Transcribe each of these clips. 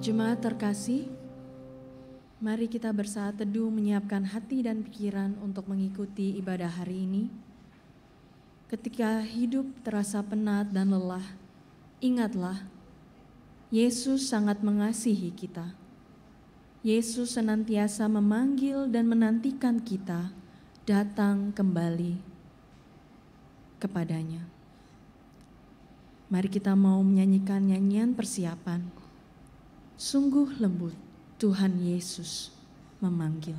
Jemaat terkasih, mari kita bersaat teduh menyiapkan hati dan pikiran untuk mengikuti ibadah hari ini. Ketika hidup terasa penat dan lelah, ingatlah, Yesus sangat mengasihi kita. Yesus senantiasa memanggil dan menantikan kita datang kembali kepadanya. Mari kita mau menyanyikan nyanyian persiapan. Sungguh lembut Tuhan Yesus memanggil.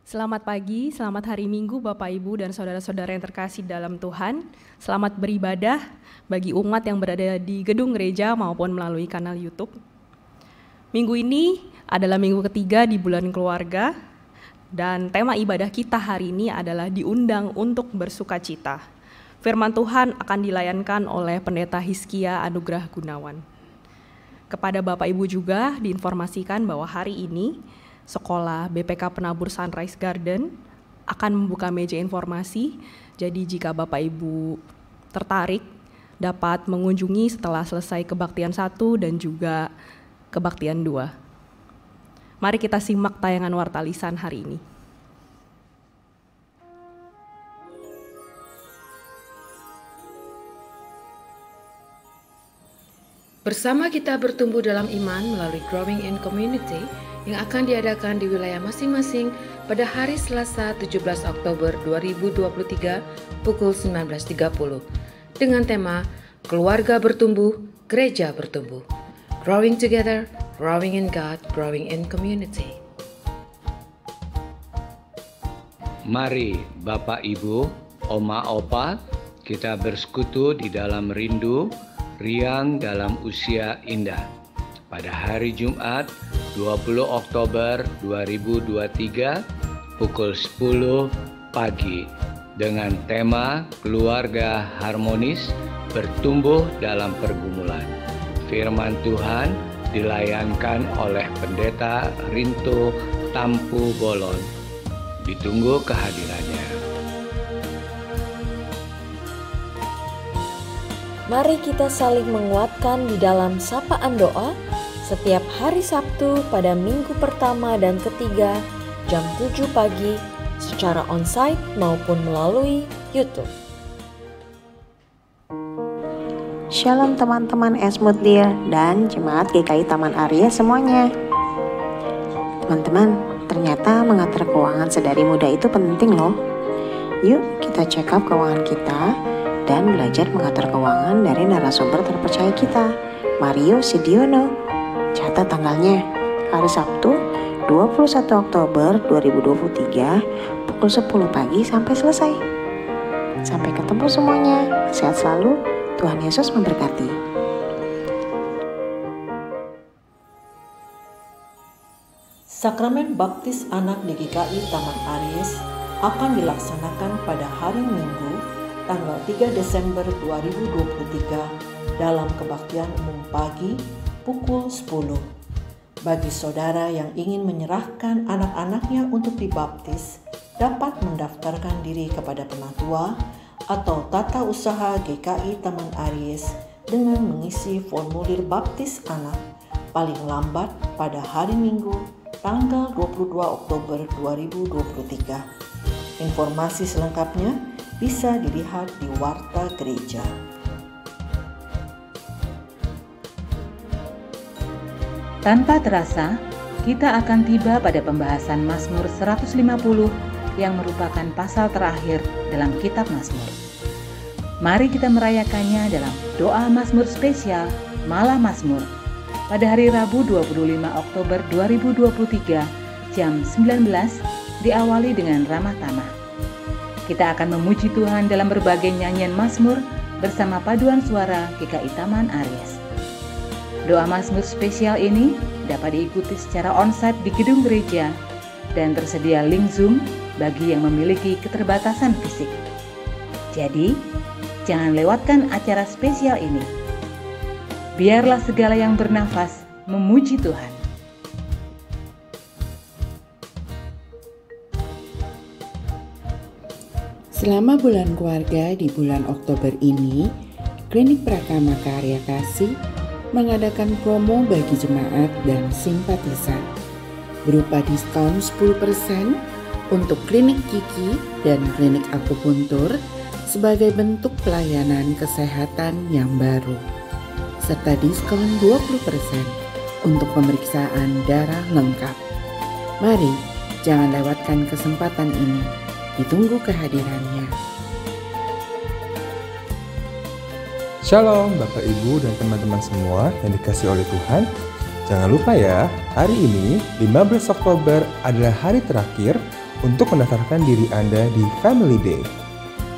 Selamat pagi, selamat hari Minggu Bapak Ibu dan saudara-saudara yang terkasih dalam Tuhan. Selamat beribadah bagi umat yang berada di gedung gereja maupun melalui kanal YouTube. Minggu ini adalah minggu ketiga di bulan keluarga dan tema ibadah kita hari ini adalah diundang untuk bersukacita. Firman Tuhan akan dilayankan oleh Pendeta Hizkia Anugrah Gunawan. Kepada Bapak Ibu juga diinformasikan bahwa hari ini Sekolah BPK Penabur Sunrise Garden akan membuka meja informasi, jadi jika Bapak Ibu tertarik dapat mengunjungi setelah selesai kebaktian 1 dan juga kebaktian 2. Mari kita simak tayangan warta lisan hari ini. Bersama kita bertumbuh dalam iman melalui Growing in Community yang akan diadakan di wilayah masing-masing pada hari Selasa 17 Oktober 2023 pukul 19.30 dengan tema Keluarga Bertumbuh, Gereja Bertumbuh. Growing Together, Growing in God, Growing in Community. Mari Bapak Ibu, Oma Opa, kita bersekutu di dalam rindu, riang dalam usia indah. Pada hari Jumat 20 Oktober 2023 pukul 10 pagi dengan tema Keluarga Harmonis Bertumbuh dalam Pergumulan. Firman Tuhan dilayankan oleh Pendeta Rinto Tampu Bolon. Ditunggu kehadirannya. Mari kita saling menguatkan di dalam sapaan doa setiap hari Sabtu pada minggu pertama dan ketiga jam 7 pagi secara onsite maupun melalui YouTube. Shalom teman-teman Esmutdir dan Jemaat GKI Taman Arya semuanya. Teman-teman, ternyata mengatur keuangan sedari muda itu penting loh. Yuk kita check up keuangan kita dan belajar mengatur keuangan dari narasumber terpercaya kita, Mario Sidiono. Catat tanggalnya, hari Sabtu 21 Oktober 2023 pukul 10 pagi sampai selesai. Sampai ketemu semuanya, sehat selalu, Tuhan Yesus memberkati. Sakramen Baptis Anak di GKI Taman Aries akan dilaksanakan pada hari Minggu, tanggal 3 Desember 2023 dalam kebaktian umum pagi pukul 10. Bagi saudara yang ingin menyerahkan anak-anaknya untuk dibaptis, dapat mendaftarkan diri kepada Penatua atau Tata Usaha GKI Taman Aries dengan mengisi formulir baptis anak paling lambat pada hari Minggu, tanggal 22 Oktober 2023. Informasi selengkapnya bisa dilihat di Warta Gereja. Tanpa terasa, kita akan tiba pada pembahasan Mazmur 150 yang merupakan pasal terakhir dalam kitab Mazmur. Mari kita merayakannya dalam doa Mazmur spesial Malam Mazmur pada hari Rabu 25 Oktober 2023 jam 19 diawali dengan ramah tamah. Kita akan memuji Tuhan dalam berbagai nyanyian Mazmur bersama paduan suara GKI Taman Aries. Doa Mazmur spesial ini dapat diikuti secara onsite di gedung gereja dan tersedia link Zoom bagi yang memiliki keterbatasan fisik. Jadi, jangan lewatkan acara spesial ini. Biarlah segala yang bernafas memuji Tuhan. Selama bulan keluarga di bulan Oktober ini, Klinik Prakama Karya Kasih mengadakan promo bagi jemaat dan simpatisan berupa diskon 10% untuk klinik gigi dan klinik akupuntur sebagai bentuk pelayanan kesehatan yang baru, serta diskon 20% untuk pemeriksaan darah lengkap. Mari, jangan lewatkan kesempatan ini. Ditunggu kehadirannya. Shalom Bapak Ibu dan teman-teman semua yang dikasihi oleh Tuhan. Jangan lupa ya, hari ini 15 Oktober adalah hari terakhir untuk mendaftarkan diri Anda di Family Day.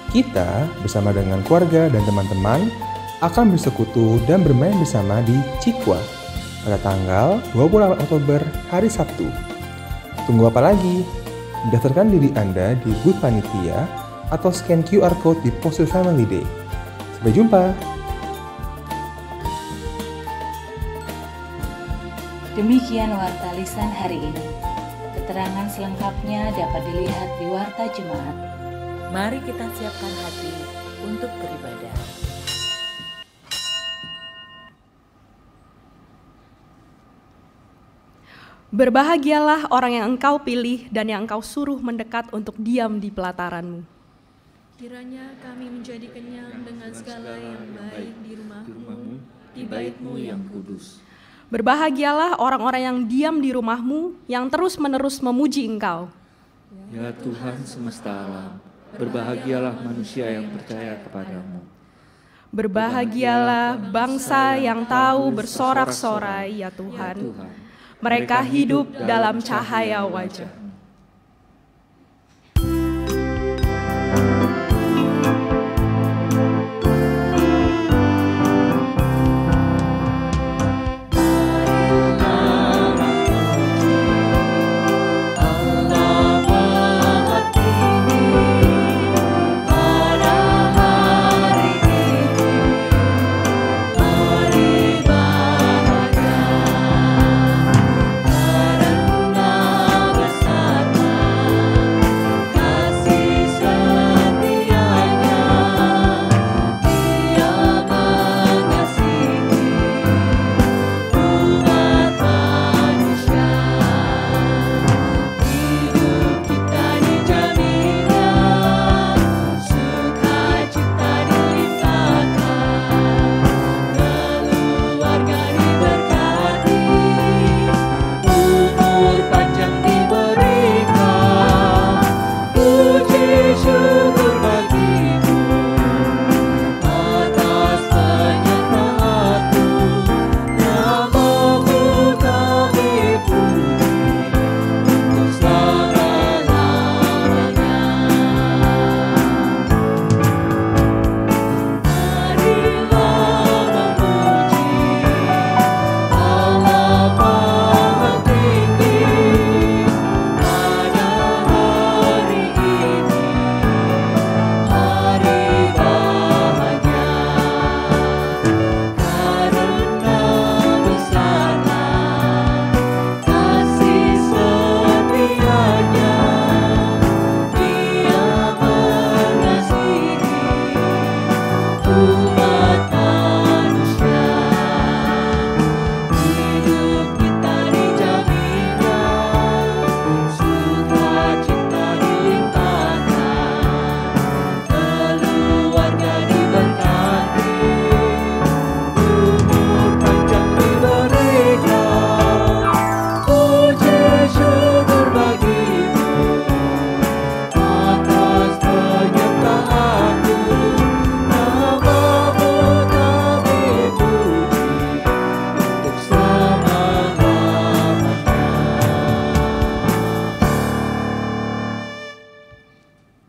Kita bersama dengan keluarga dan teman-teman akan bersekutu dan bermain bersama di Cikwa pada tanggal 28 Oktober hari Sabtu. Tunggu apa lagi? Daftarkan diri Anda di booth panitia atau scan QR Code di poster Family Day. Sampai jumpa! Demikian Warta Lisan hari ini. Keterangan selengkapnya dapat dilihat di Warta Jemaat. Mari kita siapkan hati untuk beribadah. Berbahagialah orang yang engkau pilih dan yang engkau suruh mendekat untuk diam di pelataranmu. Kiranya kami menjadi kenyang dengan segala yang baik di rumahmu, di bait-Mu yang kudus. Berbahagialah orang-orang yang diam di rumah-Mu, yang terus-menerus memuji Engkau. Ya Tuhan semesta alam, berbahagialah manusia yang percaya kepadamu. Berbahagialah bangsa yang tahu bersorak-sorai, ya Tuhan. Mereka hidup dalam cahaya wajah.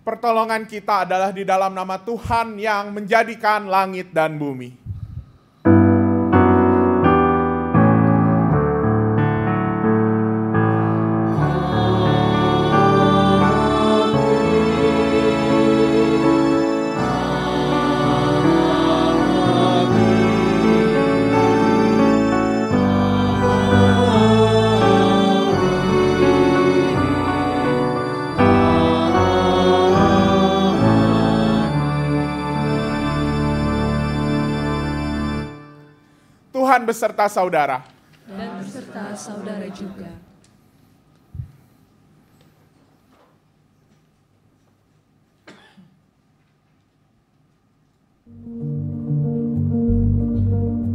Pertolongan kita adalah di dalam nama Tuhan yang menjadikan langit dan bumi. Tuhan beserta saudara. Dan beserta saudara juga.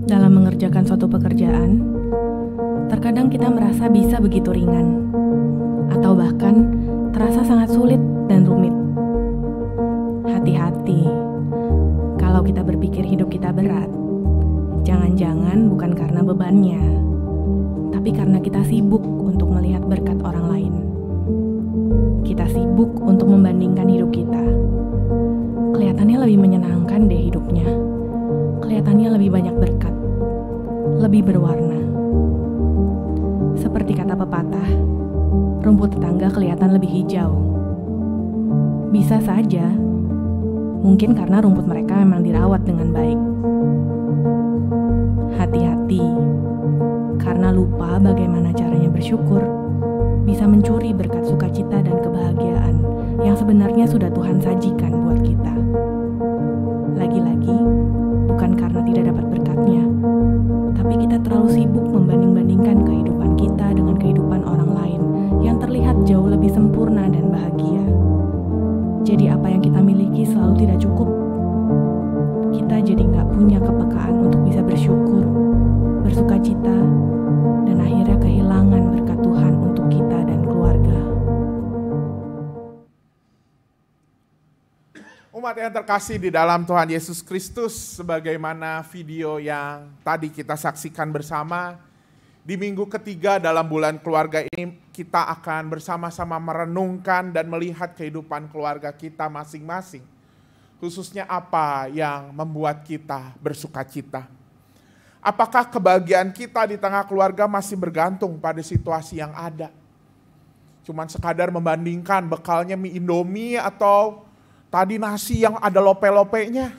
Dalam mengerjakan suatu pekerjaan, terkadang kita merasa bisa begitu ringan, atau bahkan terasa sangat sulit dan rumit. Hati-hati, kalau kita berpikir hidup kita berat, jangan-jangan bukan karena bebannya, tapi karena kita sibuk untuk melihat berkat orang lain. Kita sibuk untuk membandingkan hidup kita. Kelihatannya lebih menyenangkan deh hidupnya. Kelihatannya lebih banyak berkat, lebih berwarna. Seperti kata pepatah, rumput tetangga kelihatan lebih hijau. Bisa saja, mungkin karena rumput mereka memang dirawat dengan baik. Hati-hati, karena lupa bagaimana caranya bersyukur, bisa mencuri berkat sukacita dan kebahagiaan yang sebenarnya sudah Tuhan sajikan buat kita. Lagi-lagi, bukan karena tidak dapat berkatnya, tapi kita terlalu sibuk membanding-bandingkan kehidupan kita dengan kehidupan orang lain yang terlihat jauh lebih sempurna dan bahagia. Jadi apa yang kita miliki selalu tidak cukup. Kita jadi nggak punya kepekaan untuk bisa bersyukur Umat yang terkasih di dalam Tuhan Yesus Kristus, sebagaimana video yang tadi kita saksikan bersama, di minggu ketiga dalam bulan keluarga ini kita akan bersama-sama merenungkan dan melihat kehidupan keluarga kita masing-masing. Khususnya apa yang membuat kita bersukacita. Apakah kebahagiaan kita di tengah keluarga masih bergantung pada situasi yang ada? Cuman sekadar membandingkan bekalnya mie Indomie atau tadi nasi yang ada lope-lopenya.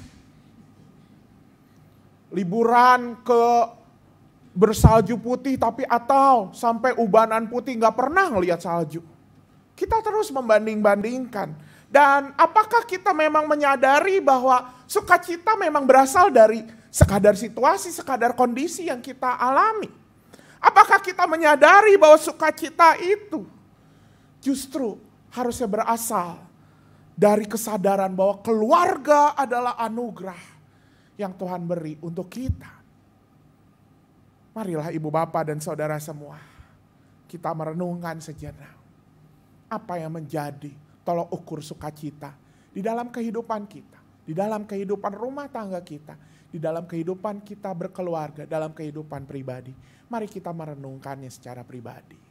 Liburan ke bersalju putih tapi atau sampai ubanan putih gak pernah ngelihat salju. Kita terus membanding-bandingkan. Dan apakah kita memang menyadari bahwa sukacita memang berasal dari sekadar situasi, sekadar kondisi yang kita alami? Apakah kita menyadari bahwa sukacita itu justru harusnya berasal dari kesadaran bahwa keluarga adalah anugerah yang Tuhan beri untuk kita. Marilah ibu bapak dan saudara semua, kita merenungkan sejenak. Apa yang menjadi tolok ukur sukacita di dalam kehidupan kita, di dalam kehidupan rumah tangga kita, di dalam kehidupan kita berkeluarga, dalam kehidupan pribadi. Mari kita merenungkannya secara pribadi.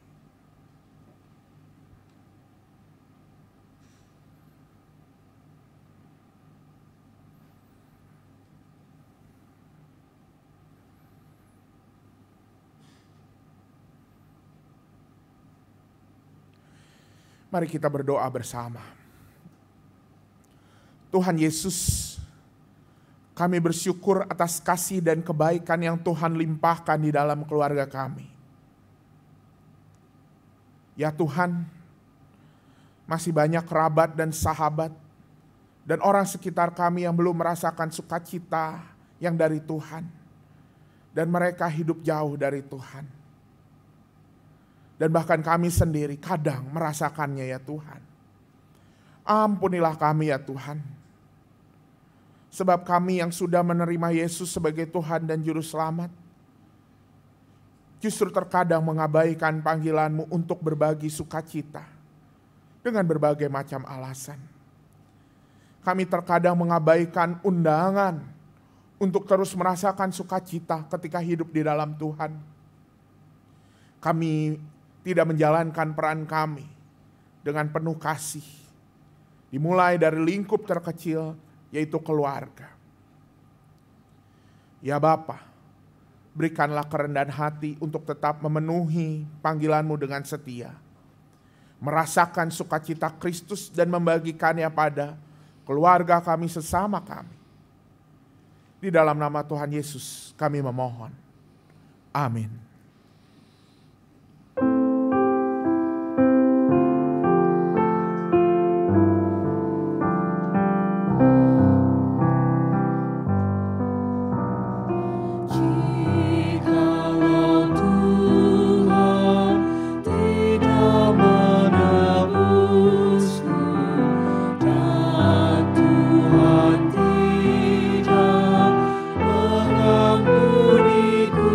Mari kita berdoa bersama. Tuhan Yesus, kami bersyukur atas kasih dan kebaikan yang Tuhan limpahkan di dalam keluarga kami. Ya Tuhan, masih banyak kerabat dan sahabat dan orang sekitar kami yang belum merasakan sukacita yang dari Tuhan. Dan mereka hidup jauh dari Tuhan. Dan bahkan kami sendiri kadang merasakannya ya Tuhan. Ampunilah kami ya Tuhan. Sebab kami yang sudah menerima Yesus sebagai Tuhan dan Juru Selamat, justru terkadang mengabaikan panggilan-Mu untuk berbagi sukacita dengan berbagai macam alasan. Kami terkadang mengabaikan undangan untuk terus merasakan sukacita ketika hidup di dalam Tuhan. Kami tidak menjalankan peran kami dengan penuh kasih. Dimulai dari lingkup terkecil, yaitu keluarga. Ya Bapa, berikanlah kerendahan hati untuk tetap memenuhi panggilan-Mu dengan setia. Merasakan sukacita Kristus dan membagikannya pada keluarga kami sesama kami. Di dalam nama Tuhan Yesus kami memohon. Amin. Mengampuniku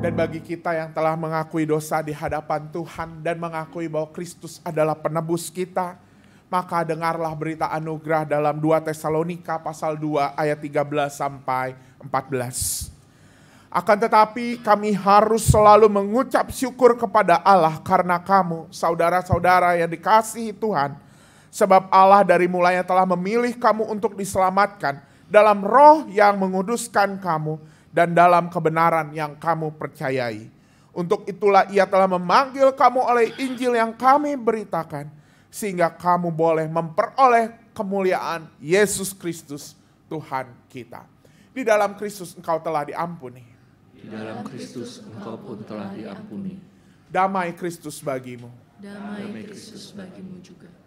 Dan bagi kita yang telah mengakui dosa di hadapan Tuhan dan mengakui bahwa Kristus adalah penebus kita, maka dengarlah berita anugerah dalam 2 Tesalonika pasal 2 ayat 13 sampai 14. Akan tetapi kami harus selalu mengucap syukur kepada Allah karena kamu, saudara-saudara yang dikasihi Tuhan, sebab Allah dari mulanya telah memilih kamu untuk diselamatkan dalam roh yang menguduskan kamu dan dalam kebenaran yang kamu percayai. Untuk itulah Ia telah memanggil kamu oleh Injil yang kami beritakan, sehingga kamu boleh memperoleh kemuliaan Yesus Kristus Tuhan kita. Di dalam Kristus engkau telah diampuni. Di dalam Kristus engkau pun telah diampuni. Damai Kristus bagimu. Damai Kristus bagimu juga.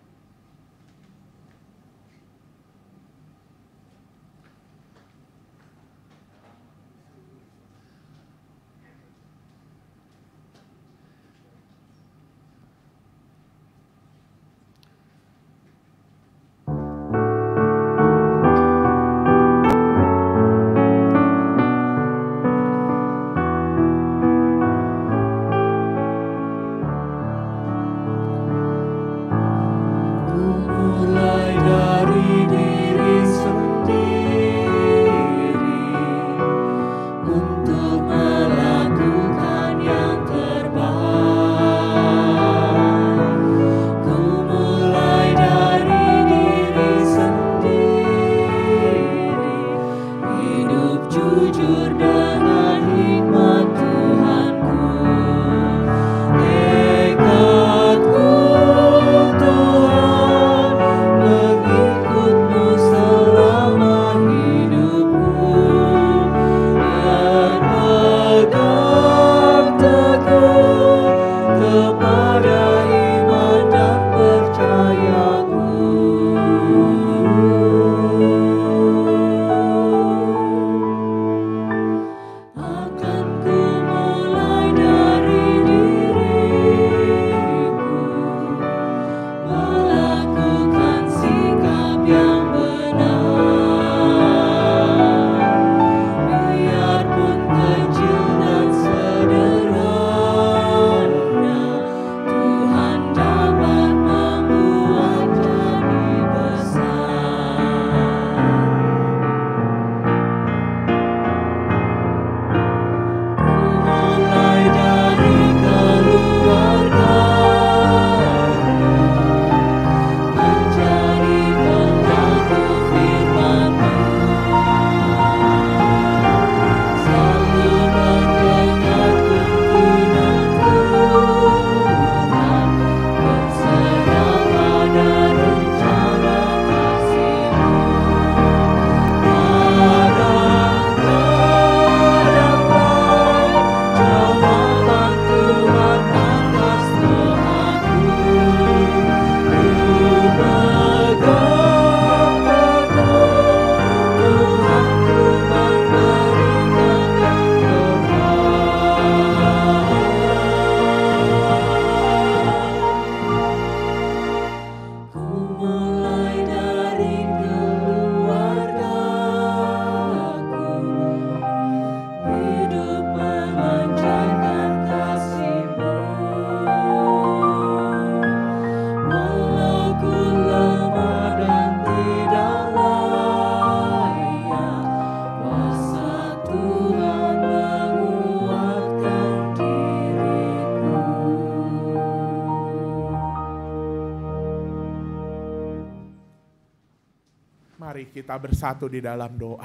Mari kita bersatu di dalam doa.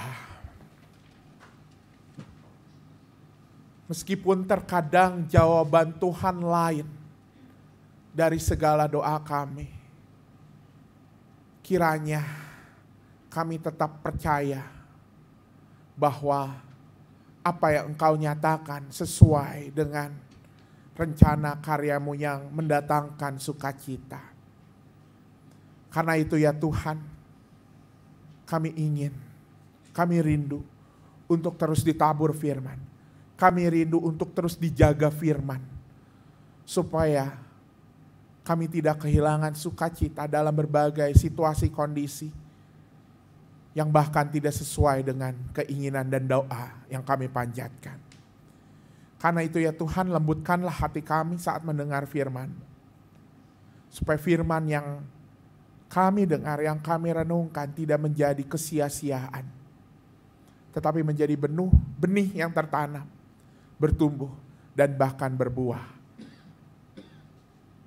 Meskipun terkadang jawaban Tuhan lain dari segala doa kami, kiranya kami tetap percaya bahwa apa yang Engkau nyatakan sesuai dengan rencana karyamu yang mendatangkan sukacita. Karena itu ya Tuhan, kami ingin, kami rindu untuk terus ditabur firman. Kami rindu untuk terus dijaga firman. Supaya kami tidak kehilangan sukacita dalam berbagai situasi kondisi yang bahkan tidak sesuai dengan keinginan dan doa yang kami panjatkan. Karena itu ya Tuhan, lembutkanlah hati kami saat mendengar firman. Supaya firman yang kami dengar, yang kami renungkan tidak menjadi kesia-siaan. Tetapi menjadi benih yang tertanam, bertumbuh, dan bahkan berbuah.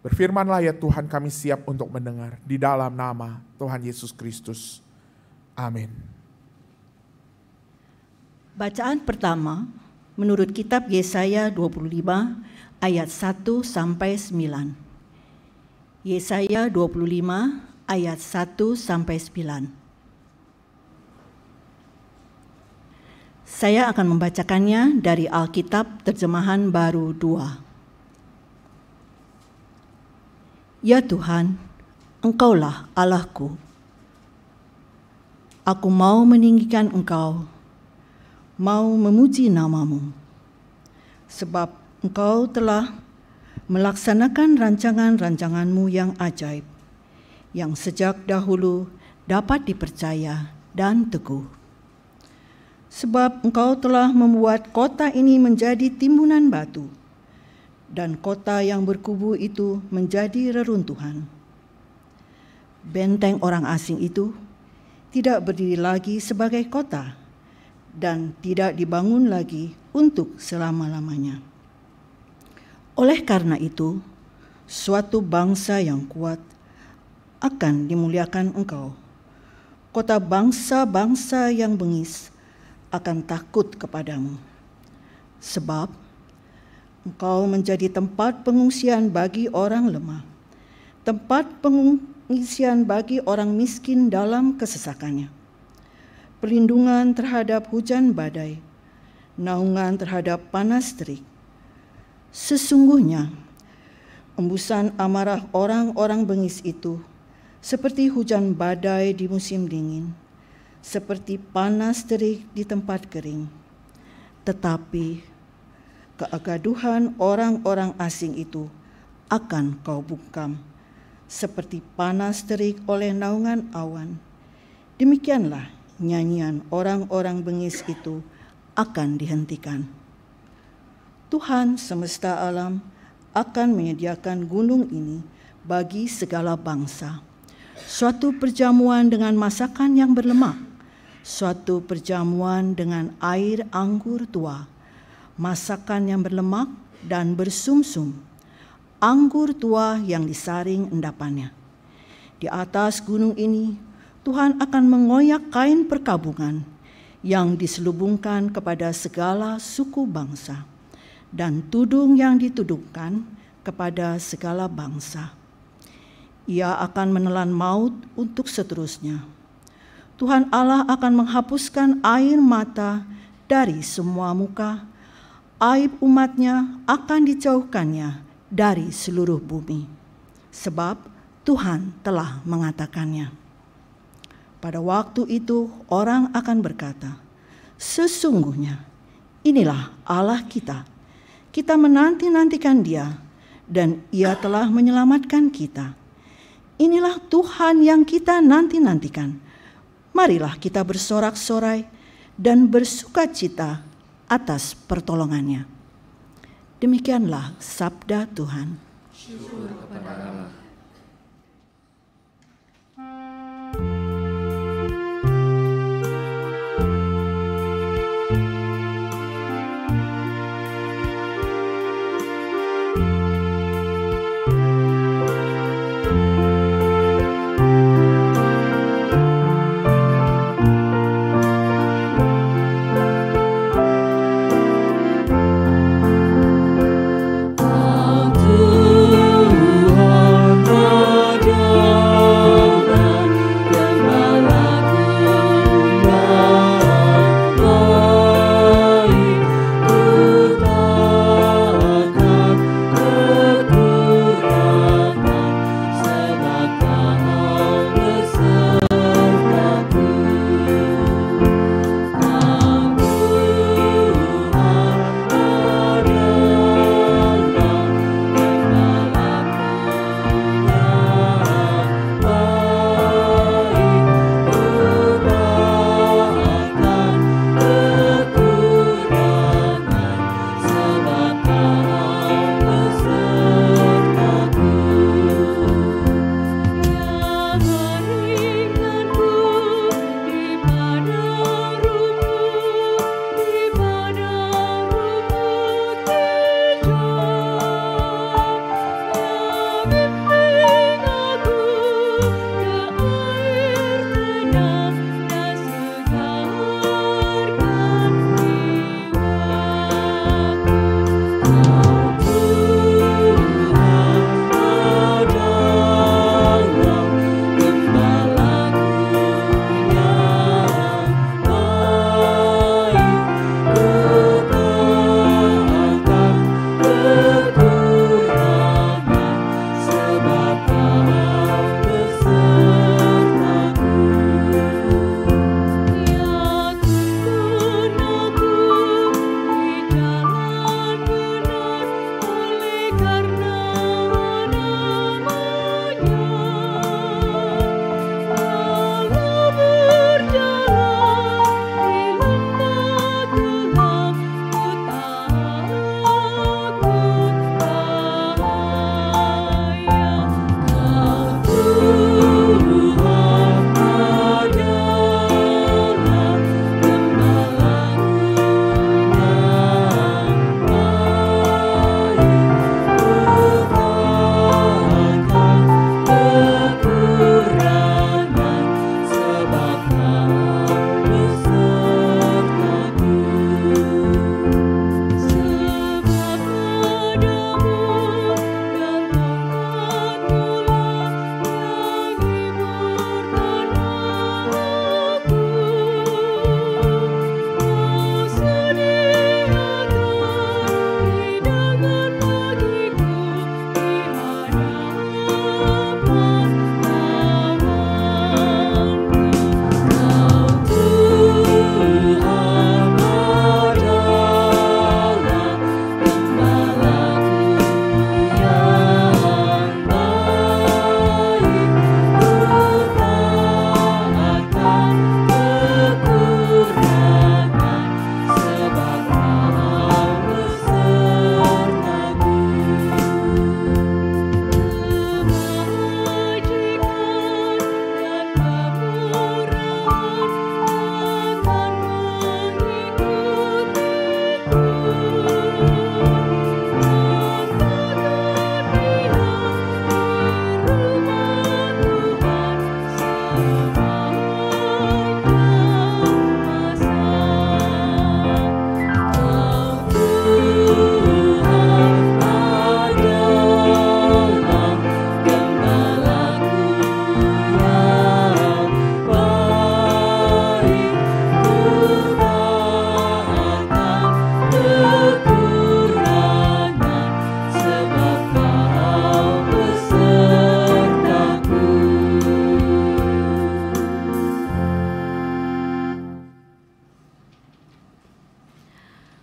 Berfirmanlah ya Tuhan, kami siap untuk mendengar. Di dalam nama Tuhan Yesus Kristus. Amin. Bacaan pertama menurut kitab Yesaya 25 ayat 1 sampai 9. Yesaya 25 ayat 1 sampai 9. Saya akan membacakannya dari Alkitab Terjemahan Baru 2. Ya Tuhan, Engkaulah Allahku. Aku mau meninggikan Engkau, mau memuji nama-Mu, sebab Engkau telah melaksanakan rancangan-rancangan-Mu yang ajaib, yang sejak dahulu dapat dipercaya dan teguh. Sebab Engkau telah membuat kota ini menjadi timbunan batu, dan kota yang berkubu itu menjadi reruntuhan. Benteng orang asing itu tidak berdiri lagi sebagai kota, dan tidak dibangun lagi untuk selama-lamanya. Oleh karena itu, suatu bangsa yang kuat akan dimuliakan Engkau. Kota bangsa-bangsa yang bengis akan takut kepadamu. Sebab Engkau menjadi tempat pengungsian bagi orang lemah, tempat pengungsian bagi orang miskin dalam kesesakannya, perlindungan terhadap hujan badai, naungan terhadap panas terik. Sesungguhnya, embusan amarah orang-orang bengis itu seperti hujan badai di musim dingin, seperti panas terik di tempat kering. Tetapi keagaduhan orang-orang asing itu akan Kau bungkam, seperti panas terik oleh naungan awan. Demikianlah nyanyian orang-orang bengis itu akan dihentikan. Tuhan semesta alam akan menyediakan gunung ini bagi segala bangsa. Suatu perjamuan dengan masakan yang berlemak, suatu perjamuan dengan air anggur tua, masakan yang berlemak dan bersumsum, anggur tua yang disaring endapannya. Di atas gunung ini, Tuhan akan mengoyak kain perkabungan yang diselubungkan kepada segala suku bangsa, dan tudung yang ditudungkan kepada segala bangsa. Ia akan menelan maut untuk seterusnya. Tuhan Allah akan menghapuskan air mata dari semua muka. Aib umatnya akan dijauhkannya dari seluruh bumi, sebab Tuhan telah mengatakannya. Pada waktu itu orang akan berkata, sesungguhnya inilah Allah kita. Kita menanti-nantikan Dia, dan Ia telah menyelamatkan kita. Inilah Tuhan yang kita nanti-nantikan. Marilah kita bersorak-sorai dan bersukacita atas pertolongannya. Demikianlah sabda Tuhan. Syukur kepada Allah. Tuhan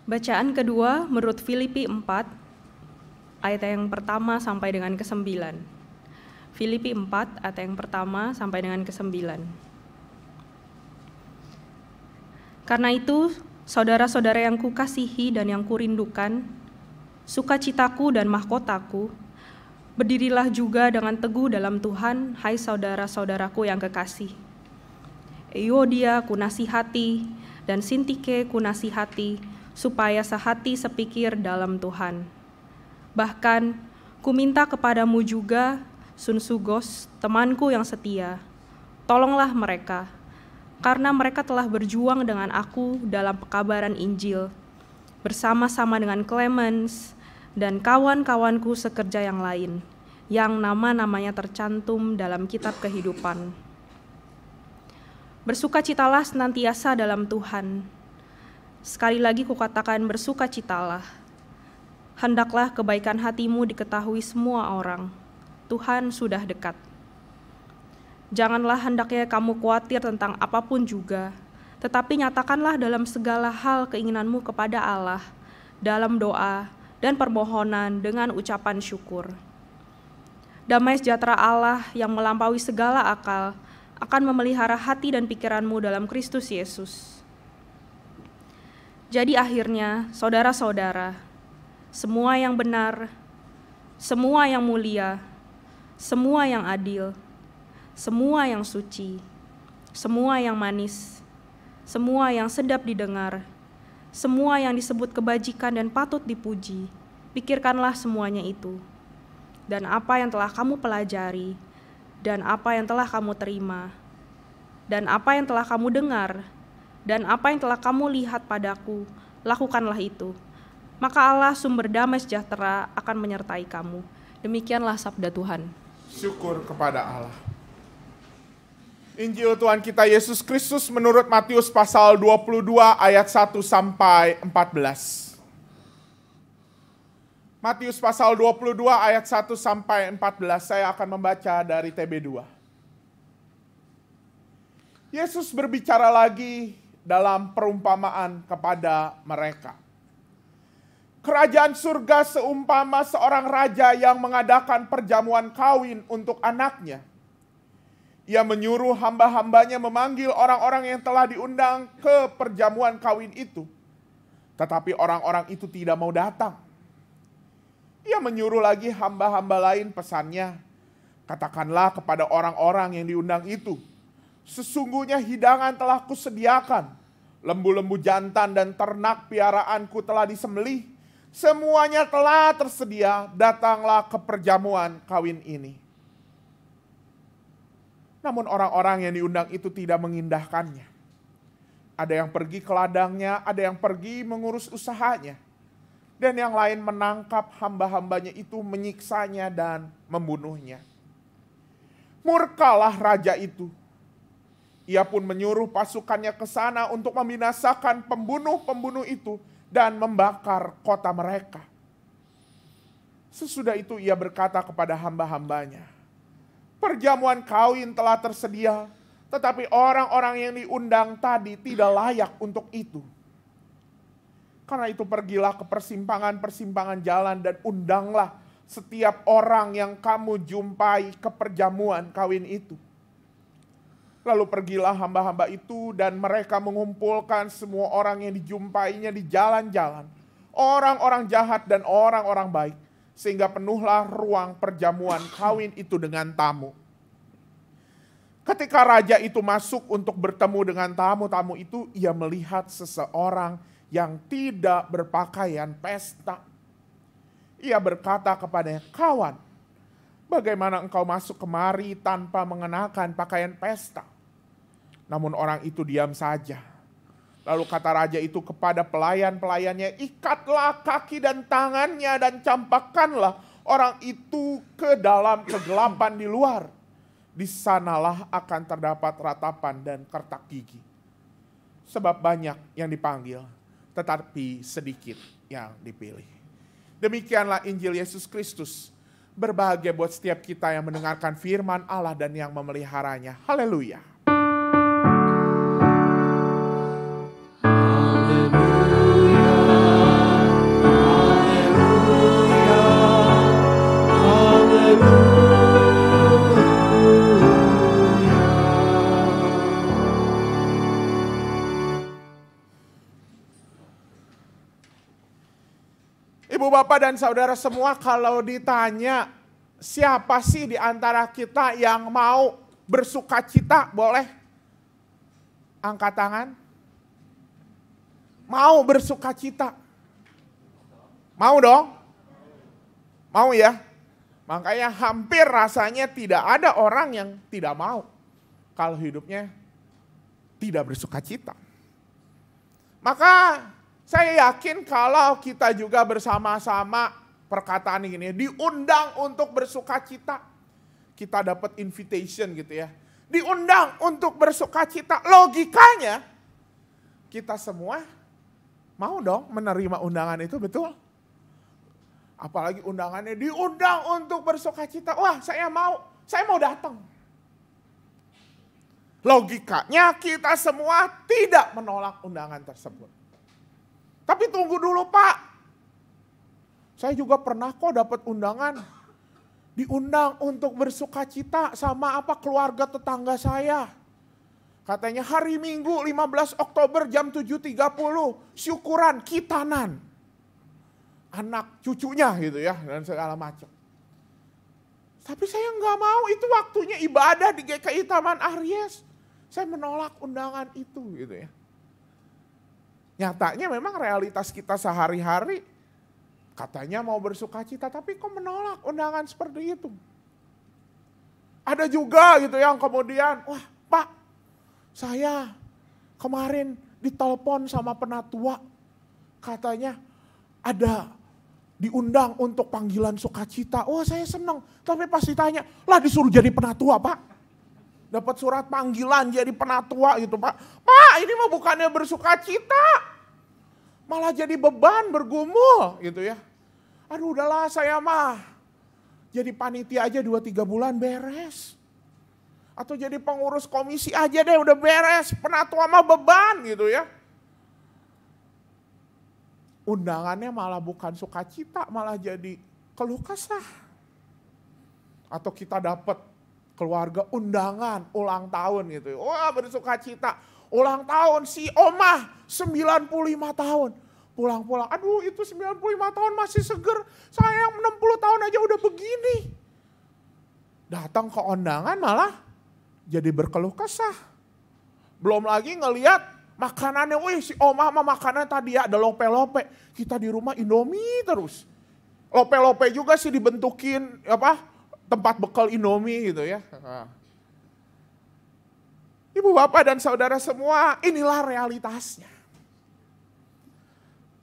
Bacaan kedua menurut Filipi 4, ayat yang pertama sampai dengan ke-9. Filipi 4, ayat yang pertama sampai dengan ke-9. Karena itu, saudara-saudara yang kukasihi dan yang kurindukan, sukacitaku dan mahkotaku, berdirilah juga dengan teguh dalam Tuhan, hai saudara-saudaraku yang kekasih. Euodia kunasihati dan Sintike kunasihati, supaya sehati sepikir dalam Tuhan. Bahkan, kuminta kepadamu juga, Sunsugos, temanku yang setia, tolonglah mereka, karena mereka telah berjuang dengan aku dalam pekabaran Injil, bersama-sama dengan Clemens dan kawan-kawanku sekerja yang lain, yang nama-namanya tercantum dalam kitab kehidupan. Bersukacitalah senantiasa dalam Tuhan. Sekali lagi kukatakan bersukacitalah. Hendaklah kebaikan hatimu diketahui semua orang. Tuhan sudah dekat. Janganlah hendaknya kamu khawatir tentang apapun juga, tetapi nyatakanlah dalam segala hal keinginanmu kepada Allah, dalam doa dan permohonan dengan ucapan syukur. Damai sejahtera Allah yang melampaui segala akal akan memelihara hati dan pikiranmu dalam Kristus Yesus. Jadi akhirnya, saudara-saudara, semua yang benar, semua yang mulia, semua yang adil, semua yang suci, semua yang manis, semua yang sedap didengar, semua yang disebut kebajikan dan patut dipuji, pikirkanlah semuanya itu. Dan apa yang telah kamu pelajari, dan apa yang telah kamu terima, dan apa yang telah kamu dengar, dan apa yang telah kamu lihat padaku, lakukanlah itu. Maka Allah sumber damai sejahtera akan menyertai kamu. Demikianlah sabda Tuhan. Syukur kepada Allah. Injil Tuhan kita Yesus Kristus menurut Matius pasal 22 ayat 1 sampai 14. Matius pasal 22 ayat 1 sampai 14, saya akan membaca dari TB2. Yesus berbicara lagi dalam perumpamaan kepada mereka. Kerajaan surga seumpama seorang raja yang mengadakan perjamuan kawin untuk anaknya. Ia menyuruh hamba-hambanya memanggil orang-orang yang telah diundang ke perjamuan kawin itu. Tetapi orang-orang itu tidak mau datang. Ia menyuruh lagi hamba-hamba lain, pesannya, katakanlah kepada orang-orang yang diundang itu, sesungguhnya hidangan telah kusediakan, lembu-lembu jantan dan ternak piaraanku telah disembelih, semuanya telah tersedia, datanglah ke perjamuan kawin ini. Namun orang-orang yang diundang itu tidak mengindahkannya. Ada yang pergi ke ladangnya, ada yang pergi mengurus usahanya. Dan yang lain menangkap hamba-hambanya itu, menyiksanya dan membunuhnya. Murkalah raja itu. Ia pun menyuruh pasukannya ke sana untuk membinasakan pembunuh-pembunuh itu dan membakar kota mereka. Sesudah itu ia berkata kepada hamba-hambanya, perjamuan kawin telah tersedia, tetapi orang-orang yang diundang tadi tidak layak untuk itu. Karena itu pergilah ke persimpangan-persimpangan jalan dan undanglah setiap orang yang kamu jumpai ke perjamuan kawin itu. Lalu pergilah hamba-hamba itu dan mereka mengumpulkan semua orang yang dijumpainya di jalan-jalan, orang-orang jahat dan orang-orang baik, sehingga penuhlah ruang perjamuan kawin itu dengan tamu. Ketika raja itu masuk untuk bertemu dengan tamu-tamu itu, ia melihat seseorang yang tidak berpakaian pesta. Ia berkata kepadanya, kawan, bagaimana engkau masuk kemari tanpa mengenakan pakaian pesta? Namun orang itu diam saja. Lalu kata raja itu kepada pelayan-pelayannya, ikatlah kaki dan tangannya dan campakkanlah orang itu ke dalam kegelapan di luar. Di sanalah akan terdapat ratapan dan kertak gigi. Sebab banyak yang dipanggil, tetapi sedikit yang dipilih. Demikianlah Injil Yesus Kristus. Berbahagia buat setiap kita yang mendengarkan firman Allah dan yang memeliharanya. Haleluya. Haleluya. Ibu bapak dan saudara semua, kalau ditanya siapa sih di antara kita yang mau bersuka cita, boleh angkat tangan. Mau bersuka cita? Mau dong? Mau ya? Makanya hampir rasanya tidak ada orang yang tidak mau kalau hidupnya tidak bersuka cita. Maka saya yakin kalau kita juga bersama-sama perkataan ini diundang untuk bersuka cita. Kita dapat invitation gitu ya. Diundang untuk bersuka cita. Logikanya kita semua mau dong menerima undangan itu, betul? Apalagi undangannya diundang untuk bersuka cita. Wah, saya mau datang. Logikanya kita semua tidak menolak undangan tersebut. Tapi tunggu dulu Pak. Saya juga pernah kok dapat undangan. Diundang untuk bersuka cita sama keluarga tetangga saya. Katanya hari Minggu 15 Oktober jam 7.30 syukuran kitanan. Anak cucunya gitu ya dan segala macam. Tapi saya nggak mau, itu waktunya ibadah di GKI Taman Aries. Saya menolak undangan itu gitu ya. Nyatanya memang realitas kita sehari-hari katanya mau bersuka cita tapi kok menolak undangan seperti itu. Ada juga gitu yang kemudian, wah Pak, saya kemarin ditelepon sama penatua katanya ada diundang untuk panggilan sukacita. Wah saya senang. Tapi pas ditanya, lah disuruh jadi penatua Pak. Dapat surat panggilan jadi penatua gitu Pak. Pak ini mah bukannya bersukacita. Malah jadi beban bergumul gitu ya. Aduh udahlah saya mah jadi panitia aja 2-3 bulan beres. Atau jadi pengurus komisi aja deh udah beres. Penatua mah beban gitu ya. Undangannya malah bukan sukacita, malah jadi keluh kesah. Atau kita dapat keluarga undangan ulang tahun gitu. Wah bersukacita, ulang tahun si Omah 95 tahun. Pulang-pulang, aduh itu 95 tahun masih seger, saya 60 tahun aja udah begini. Datang ke undangan malah jadi berkeluh kesah. Belum lagi ngelihat makanannya, wih si Omah mah makanan tadi ada lope-lope. Kita di rumah Indomie terus. Lope-lope juga sih dibentukin tempat bekal Indomie gitu ya. Ibu bapak dan saudara semua, inilah realitasnya.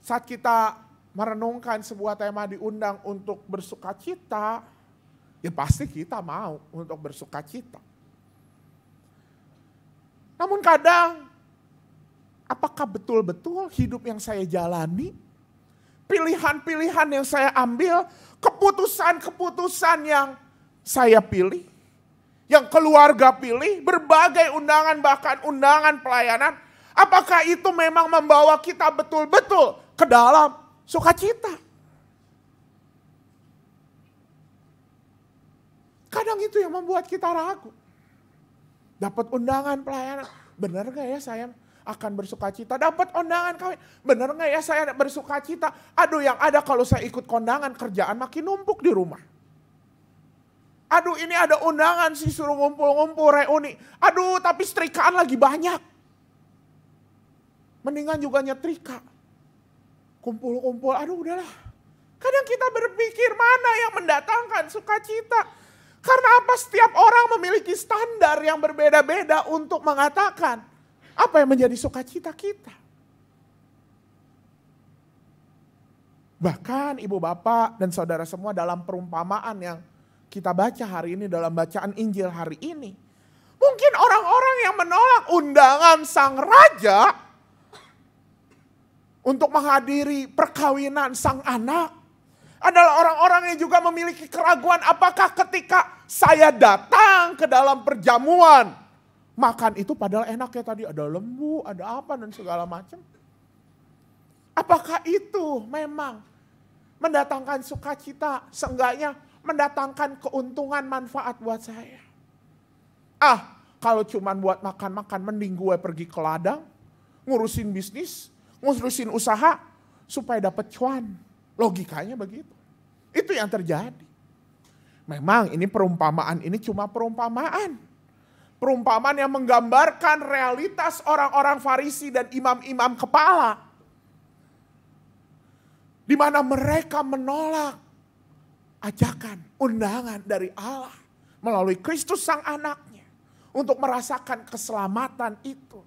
Saat kita merenungkan sebuah tema diundang untuk bersukacita, ya pasti kita mau untuk bersukacita. Namun kadang, apakah betul-betul hidup yang saya jalani, pilihan-pilihan yang saya ambil, keputusan-keputusan yang saya pilih, yang keluarga pilih, berbagai undangan bahkan undangan pelayanan, apakah itu memang membawa kita betul-betul ke dalam sukacita? Kadang itu yang membuat kita ragu. Dapat undangan pelayanan, benar gak ya saya akan bersukacita? Dapat undangan kawin, benar gak ya saya bersukacita? Aduh yang ada kalau saya ikut kondangan kerjaan makin numpuk di rumah. Aduh ini ada undangan sih suruh ngumpul-ngumpul reuni. Aduh tapi setrikaan lagi banyak. Mendingan juga nyetrika. Kumpul-kumpul, aduh udahlah. Kadang kita berpikir mana yang mendatangkan sukacita. Karena apa? Setiap orang memiliki standar yang berbeda-beda untuk mengatakan apa yang menjadi sukacita kita. Bahkan ibu bapak dan saudara semua dalam perumpamaan yang kita baca hari ini dalam bacaan Injil hari ini. Mungkin orang-orang yang menolak undangan sang raja untuk menghadiri perkawinan sang anak adalah orang-orang yang juga memiliki keraguan apakah ketika saya datang ke dalam perjamuan makan itu padahal enak ya tadi ada lembu, ada apa dan segala macam. Apakah itu memang mendatangkan sukacita, seenggaknya mendatangkan keuntungan manfaat buat saya. Kalau cuman buat makan-makan mending gue pergi ke ladang, ngurusin bisnis, ngurusin usaha supaya dapat cuan. Logikanya begitu. Itu yang terjadi. Memang ini perumpamaan ini cuma perumpamaan. Perumpamaan yang menggambarkan realitas orang-orang Farisi dan imam-imam kepala. Di mana mereka menolak ajakan, undangan dari Allah melalui Kristus Sang Anaknya untuk merasakan keselamatan itu.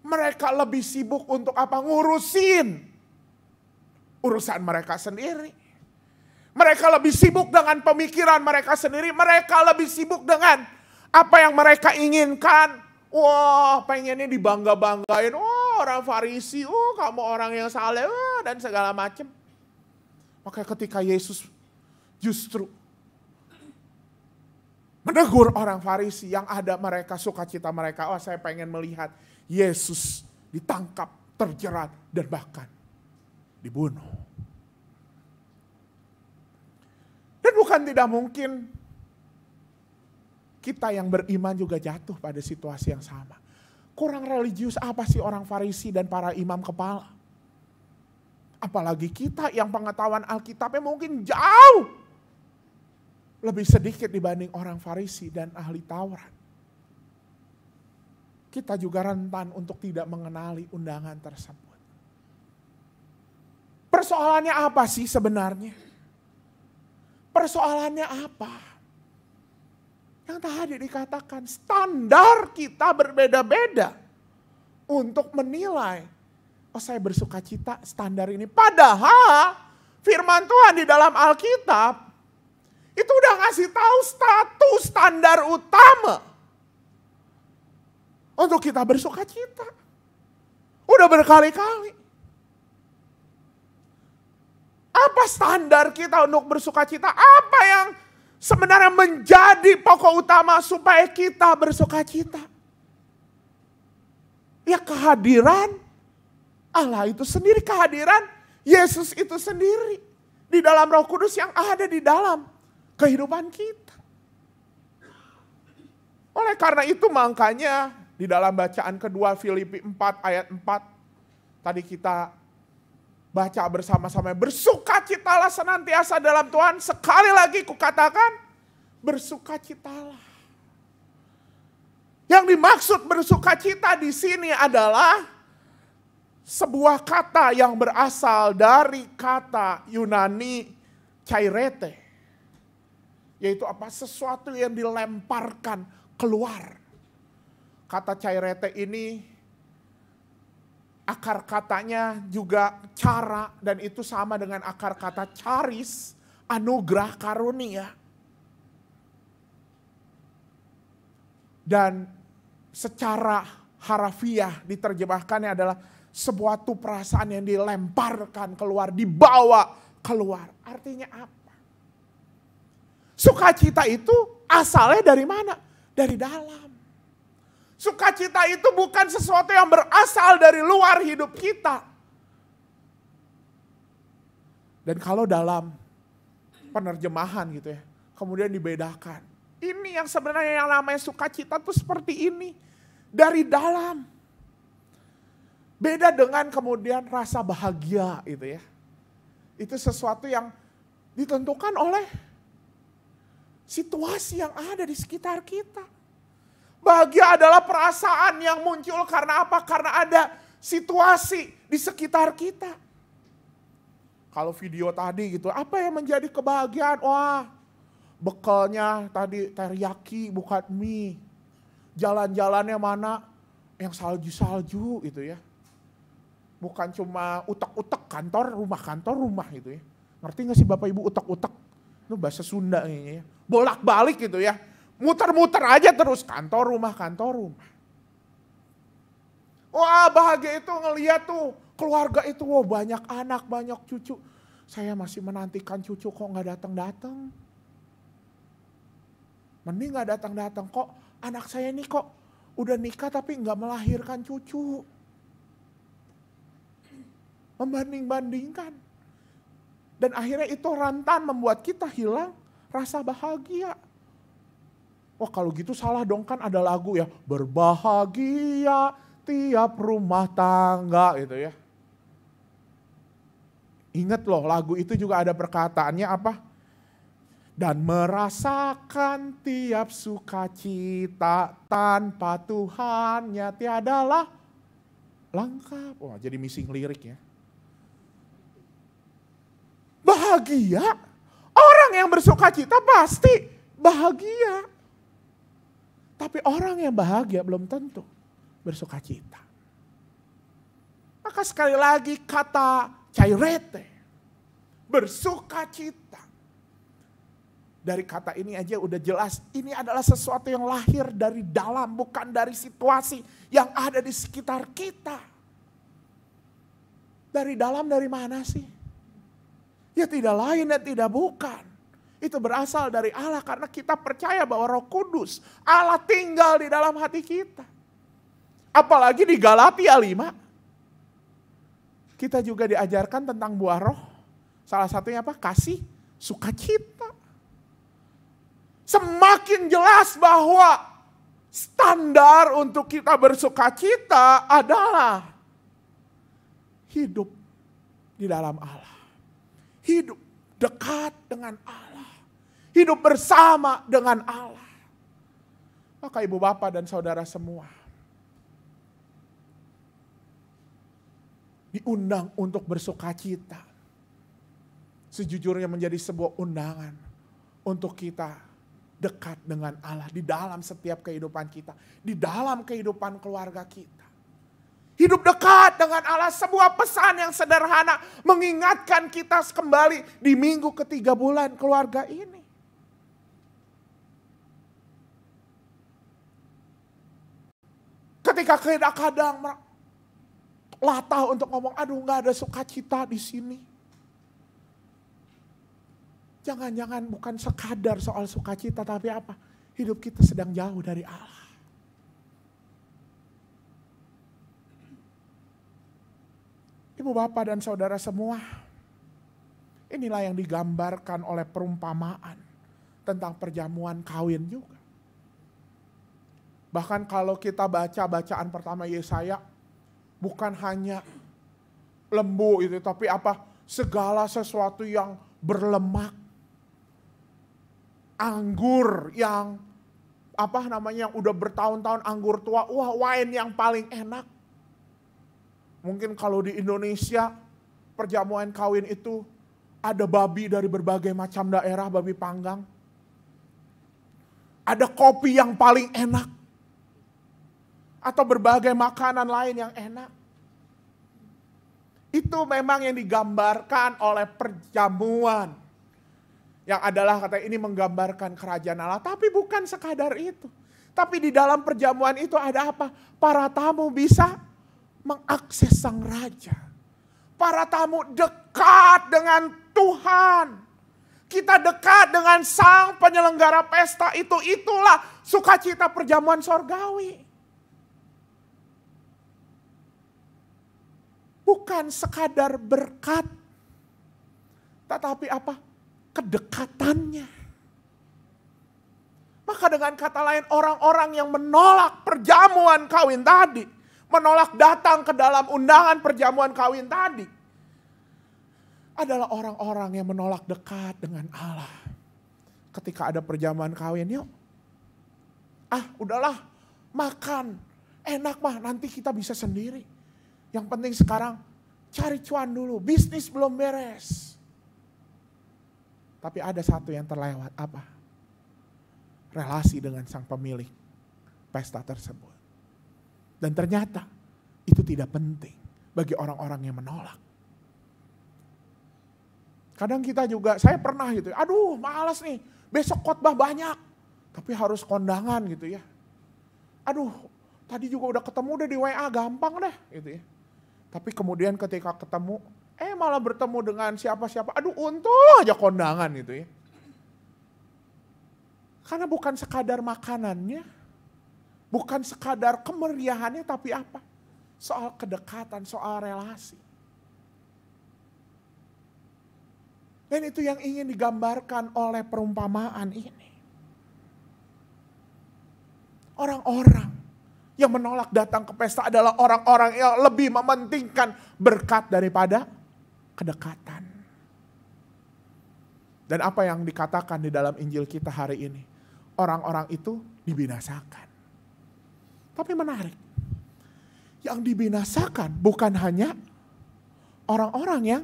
Mereka lebih sibuk untuk apa? Ngurusin urusan mereka sendiri. Mereka lebih sibuk dengan pemikiran mereka sendiri. Mereka lebih sibuk dengan apa yang mereka inginkan. Wah, pengennya dibangga-banggain. Oh, orang Farisi. Oh, kamu orang yang saleh. Oh, dan segala macam. Maka ketika Yesus justru menegur orang Farisi yang ada mereka, sukacita mereka. Oh, saya pengen melihat Yesus ditangkap, terjerat, dan bahkan dibunuh. Dan bukan tidak mungkin kita yang beriman juga jatuh pada situasi yang sama. Kurang religius apa sih orang Farisi dan para imam kepala? Apalagi kita yang pengetahuan Alkitabnya mungkin jauh lebih sedikit dibanding orang Farisi dan ahli Taurat. Kita juga rentan untuk tidak mengenali undangan tersebut. Persoalannya apa sih sebenarnya? Persoalannya apa? Yang tadi dikatakan standar kita berbeda-beda untuk menilai. Oh, saya bersuka cita standar ini. Padahal firman Tuhan di dalam Alkitab itu udah ngasih tahu status standar utama untuk kita bersuka cita. Udah berkali-kali. Apa standar kita untuk bersuka cita? Apa yang sebenarnya menjadi pokok utama supaya kita bersuka cita? Ya kehadiran Allah itu sendiri, kehadiran Yesus itu sendiri di dalam Roh Kudus yang ada di dalam kehidupan kita. Oleh karena itu makanya di dalam bacaan kedua Filipi 4 ayat 4 tadi kita baca bersama-sama, bersukacitalah senantiasa dalam Tuhan. Sekali lagi kukatakan, bersukacitalah. Yang dimaksud bersukacita di sini adalah sebuah kata yang berasal dari kata Yunani chairete. Yaitu apa? Sesuatu yang dilemparkan keluar. Kata chairete ini akar katanya juga cara, dan itu sama dengan akar kata charis, anugerah, karunia. Dan secara harafiah diterjemahkannya adalah sebuah perasaan yang dilemparkan keluar, dibawa keluar. Artinya apa? Sukacita itu asalnya dari mana? Dari dalam. Sukacita itu bukan sesuatu yang berasal dari luar hidup kita. Dan kalau dalam penerjemahan gitu ya, kemudian dibedakan. Ini yang sebenarnya yang namanya sukacita itu seperti ini. Dari dalam. Beda dengan kemudian rasa bahagia gitu ya. Itu sesuatu yang ditentukan oleh situasi yang ada di sekitar kita. Bahagia adalah perasaan yang muncul karena apa? Karena ada situasi di sekitar kita. Kalau video tadi gitu, apa yang menjadi kebahagiaan? Wah, bekalnya tadi teriyaki bukan mie. Jalan-jalannya mana? Yang salju-salju gitu ya. Bukan cuma utak-utak kantor rumah gitu ya. Ngerti gak sih Bapak Ibu utak-utak? Itu bahasa Sunda kayaknya ya. Bolak-balik gitu ya. Muter-muter aja terus kantor rumah. Wah, bahagia itu ngeliat tuh keluarga itu, wah banyak anak, banyak cucu. Saya masih menantikan cucu kok gak datang-datang. Mending gak datang-datang, kok anak saya ini kok udah nikah tapi gak melahirkan cucu. Membanding-bandingkan. Dan akhirnya itu rentan membuat kita hilang rasa bahagia. Wah kalau gitu salah dong, kan ada lagu ya, berbahagia tiap rumah tangga gitu ya. Ingat loh, lagu itu juga ada perkataannya apa? Dan merasakan tiap sukacita tanpa Tuhannya tiadalah lengkap. Wah, jadi missing lirik ya. Bahagia, orang yang bersukacita pasti bahagia. Tapi orang yang bahagia belum tentu bersukacita. Maka sekali lagi kata chairete, bersukacita. Dari kata ini aja udah jelas, ini adalah sesuatu yang lahir dari dalam, bukan dari situasi yang ada di sekitar kita. Dari dalam dari mana sih? Ya tidak lain dan tidak bukan. Itu berasal dari Allah karena kita percaya bahwa Roh Kudus, Allah tinggal di dalam hati kita. Apalagi di Galatia 5, kita juga diajarkan tentang buah roh. Salah satunya apa? Kasih, sukacita. Semakin jelas bahwa standar untuk kita bersukacita adalah hidup di dalam Allah. Hidup dekat dengan Allah. Hidup bersama dengan Allah. Maka ibu bapak dan saudara semua diundang untuk bersukacita. Sejujurnya menjadi sebuah undangan untuk kita dekat dengan Allah di dalam setiap kehidupan kita, di dalam kehidupan keluarga kita. Hidup dekat dengan Allah, sebuah pesan yang sederhana mengingatkan kita kembali di minggu ketiga bulan keluarga ini. Ketika kadang-kadang latah untuk ngomong, aduh gak ada sukacita di sini. Jangan-jangan bukan sekadar soal sukacita, tapi apa? Hidup kita sedang jauh dari Allah. Ibu bapak dan saudara semua, inilah yang digambarkan oleh perumpamaan tentang perjamuan kawin juga. Bahkan kalau kita baca bacaan pertama Yesaya, bukan hanya lembu itu, tapi apa? Segala sesuatu yang berlemak. Anggur yang yang udah bertahun-tahun anggur tua, wah wine yang paling enak. Mungkin kalau di Indonesia perjamuan kawin itu ada babi dari berbagai macam daerah, babi panggang. Ada kopi yang paling enak. Atau berbagai makanan lain yang enak. Itu memang yang digambarkan oleh perjamuan. Yang adalah kata ini menggambarkan kerajaan Allah. Tapi bukan sekadar itu. Tapi di dalam perjamuan itu ada apa? Para tamu bisa mengakses sang raja. Para tamu dekat dengan Tuhan. Kita dekat dengan sang penyelenggara pesta itu. Itulah sukacita perjamuan sorgawi. Bukan sekadar berkat. Tetapi apa? Kedekatannya. Maka dengan kata lain orang-orang yang menolak perjamuan kawin tadi. Menolak datang ke dalam undangan perjamuan kawin tadi. Adalah orang-orang yang menolak dekat dengan Allah. Ketika ada perjamuan kawin, yuk. Udahlah makan. Enak mah nanti kita bisa sendiri. Yang penting sekarang cari cuan dulu. Bisnis belum beres. Tapi ada satu yang terlewat, apa? Relasi dengan sang pemilik pesta tersebut. Dan ternyata itu tidak penting bagi orang-orang yang menolak. Kadang kita juga, saya pernah gitu, aduh malas nih, besok khotbah banyak. Tapi harus kondangan gitu ya. Aduh, tadi juga udah ketemu udah di WA, gampang deh gitu ya. Tapi kemudian ketika ketemu, malah bertemu dengan siapa-siapa. Aduh untung aja kondangan gitu ya. Karena bukan sekadar makanannya. Bukan sekadar kemeriahannya, tapi apa? Soal kedekatan, soal relasi. Dan itu yang ingin digambarkan oleh perumpamaan ini. Orang-orang yang menolak datang ke pesta adalah orang-orang yang lebih mementingkan berkat daripada kedekatan. Dan apa yang dikatakan di dalam Injil kita hari ini? Orang-orang itu dibinasakan. Tapi menarik, yang dibinasakan bukan hanya orang-orang yang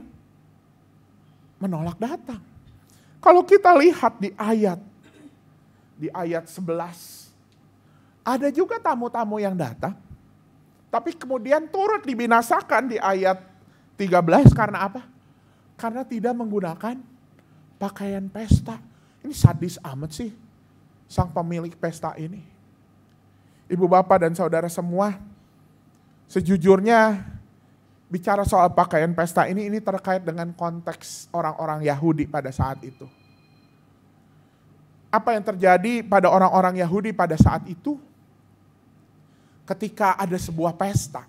menolak datang. Kalau kita lihat di ayat 11, ada juga tamu-tamu yang datang, tapi kemudian turut dibinasakan di ayat 13 karena apa? Karena tidak menggunakan pakaian pesta. Ini sadis amat sih sang pemilik pesta ini. Ibu bapak dan saudara semua, sejujurnya bicara soal pakaian pesta ini terkait dengan konteks orang-orang Yahudi pada saat itu. Apa yang terjadi pada orang-orang Yahudi pada saat itu? Ketika ada sebuah pesta,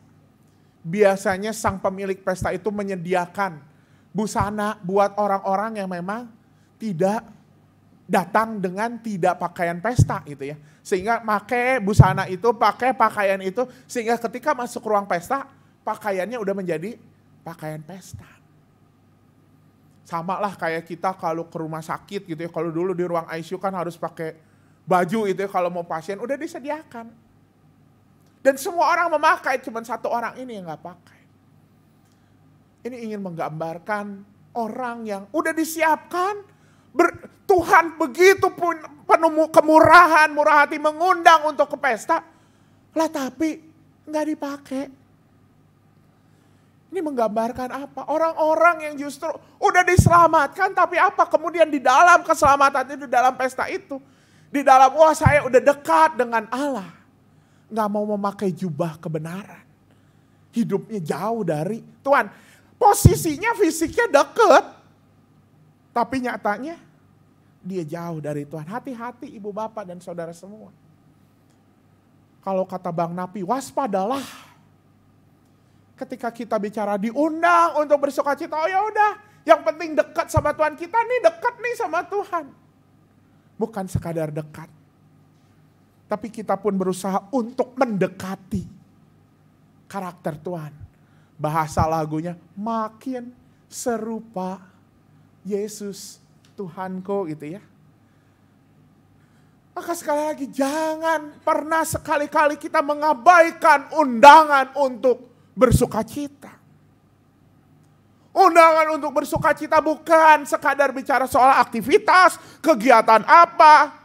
biasanya sang pemilik pesta itu menyediakan busana buat orang-orang yang memang tidak datang dengan tidak pakaian pesta gitu ya. Sehingga pakai busana itu, pakai pakaian itu, sehingga ketika masuk ruang pesta, pakaiannya udah menjadi pakaian pesta. Sama lah kayak kita kalau ke rumah sakit gitu ya, kalau dulu di ruang ICU kan harus pakai baju itu ya, kalau mau pasien udah disediakan. Dan semua orang memakai, cuma satu orang ini yang gak pakai. Ini ingin menggambarkan orang yang udah disiapkan, Tuhan begitu pun penuh kemurahan, murah hati mengundang untuk ke pesta, lah tapi gak dipakai. Ini menggambarkan apa? Orang-orang yang justru udah diselamatkan, tapi apa? Kemudian di dalam keselamatan itu, di dalam pesta itu, di dalam wah saya udah dekat dengan Allah, nggak mau memakai jubah kebenaran, hidupnya jauh dari Tuhan. Posisinya fisiknya deket, tapi nyatanya dia jauh dari Tuhan. Hati-hati ibu bapak dan saudara semua. Kalau kata Bang Napi, waspadalah. Ketika kita bicara diundang untuk bersukacita, oh ya udah, yang penting dekat sama Tuhan, kita nih dekat nih sama Tuhan. Bukan sekadar dekat, tapi kita pun berusaha untuk mendekati karakter Tuhan. Bahasa lagunya makin serupa Yesus Tuhanku gitu ya. Maka sekali lagi jangan pernah sekali-kali kita mengabaikan undangan untuk bersukacita. Undangan untuk bersukacita bukan sekadar bicara soal aktivitas, kegiatan apa.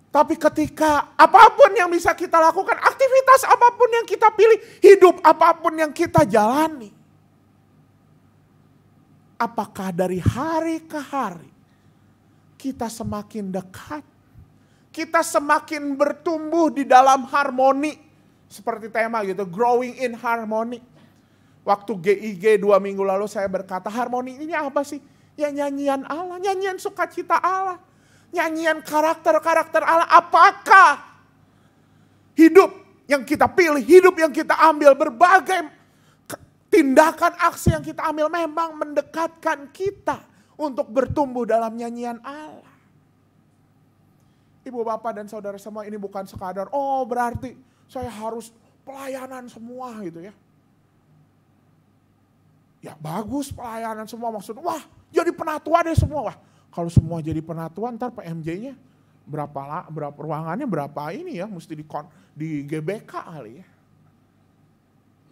Tapi ketika apapun yang bisa kita lakukan, aktivitas apapun yang kita pilih, hidup apapun yang kita jalani. Apakah dari hari ke hari kita semakin dekat, kita semakin bertumbuh di dalam harmoni. Seperti tema gitu, growing in harmony. Waktu GIG 2 minggu lalu saya berkata, harmoni ini apa sih? Ya nyanyian Allah, nyanyian sukacita Allah. Nyanyian karakter-karakter Allah. Apakah hidup yang kita pilih, hidup yang kita ambil, berbagai tindakan aksi yang kita ambil memang mendekatkan kita untuk bertumbuh dalam nyanyian Allah. Ibu bapak dan saudara semua, ini bukan sekadar, oh berarti saya harus pelayanan semua gitu ya. Ya bagus pelayanan semua, maksudnya wah jadi penatua deh semua. Wah kalau semua jadi penatua ntar PMJ-nya berapa ruangannya berapa ini ya, mesti di GBK kali ya.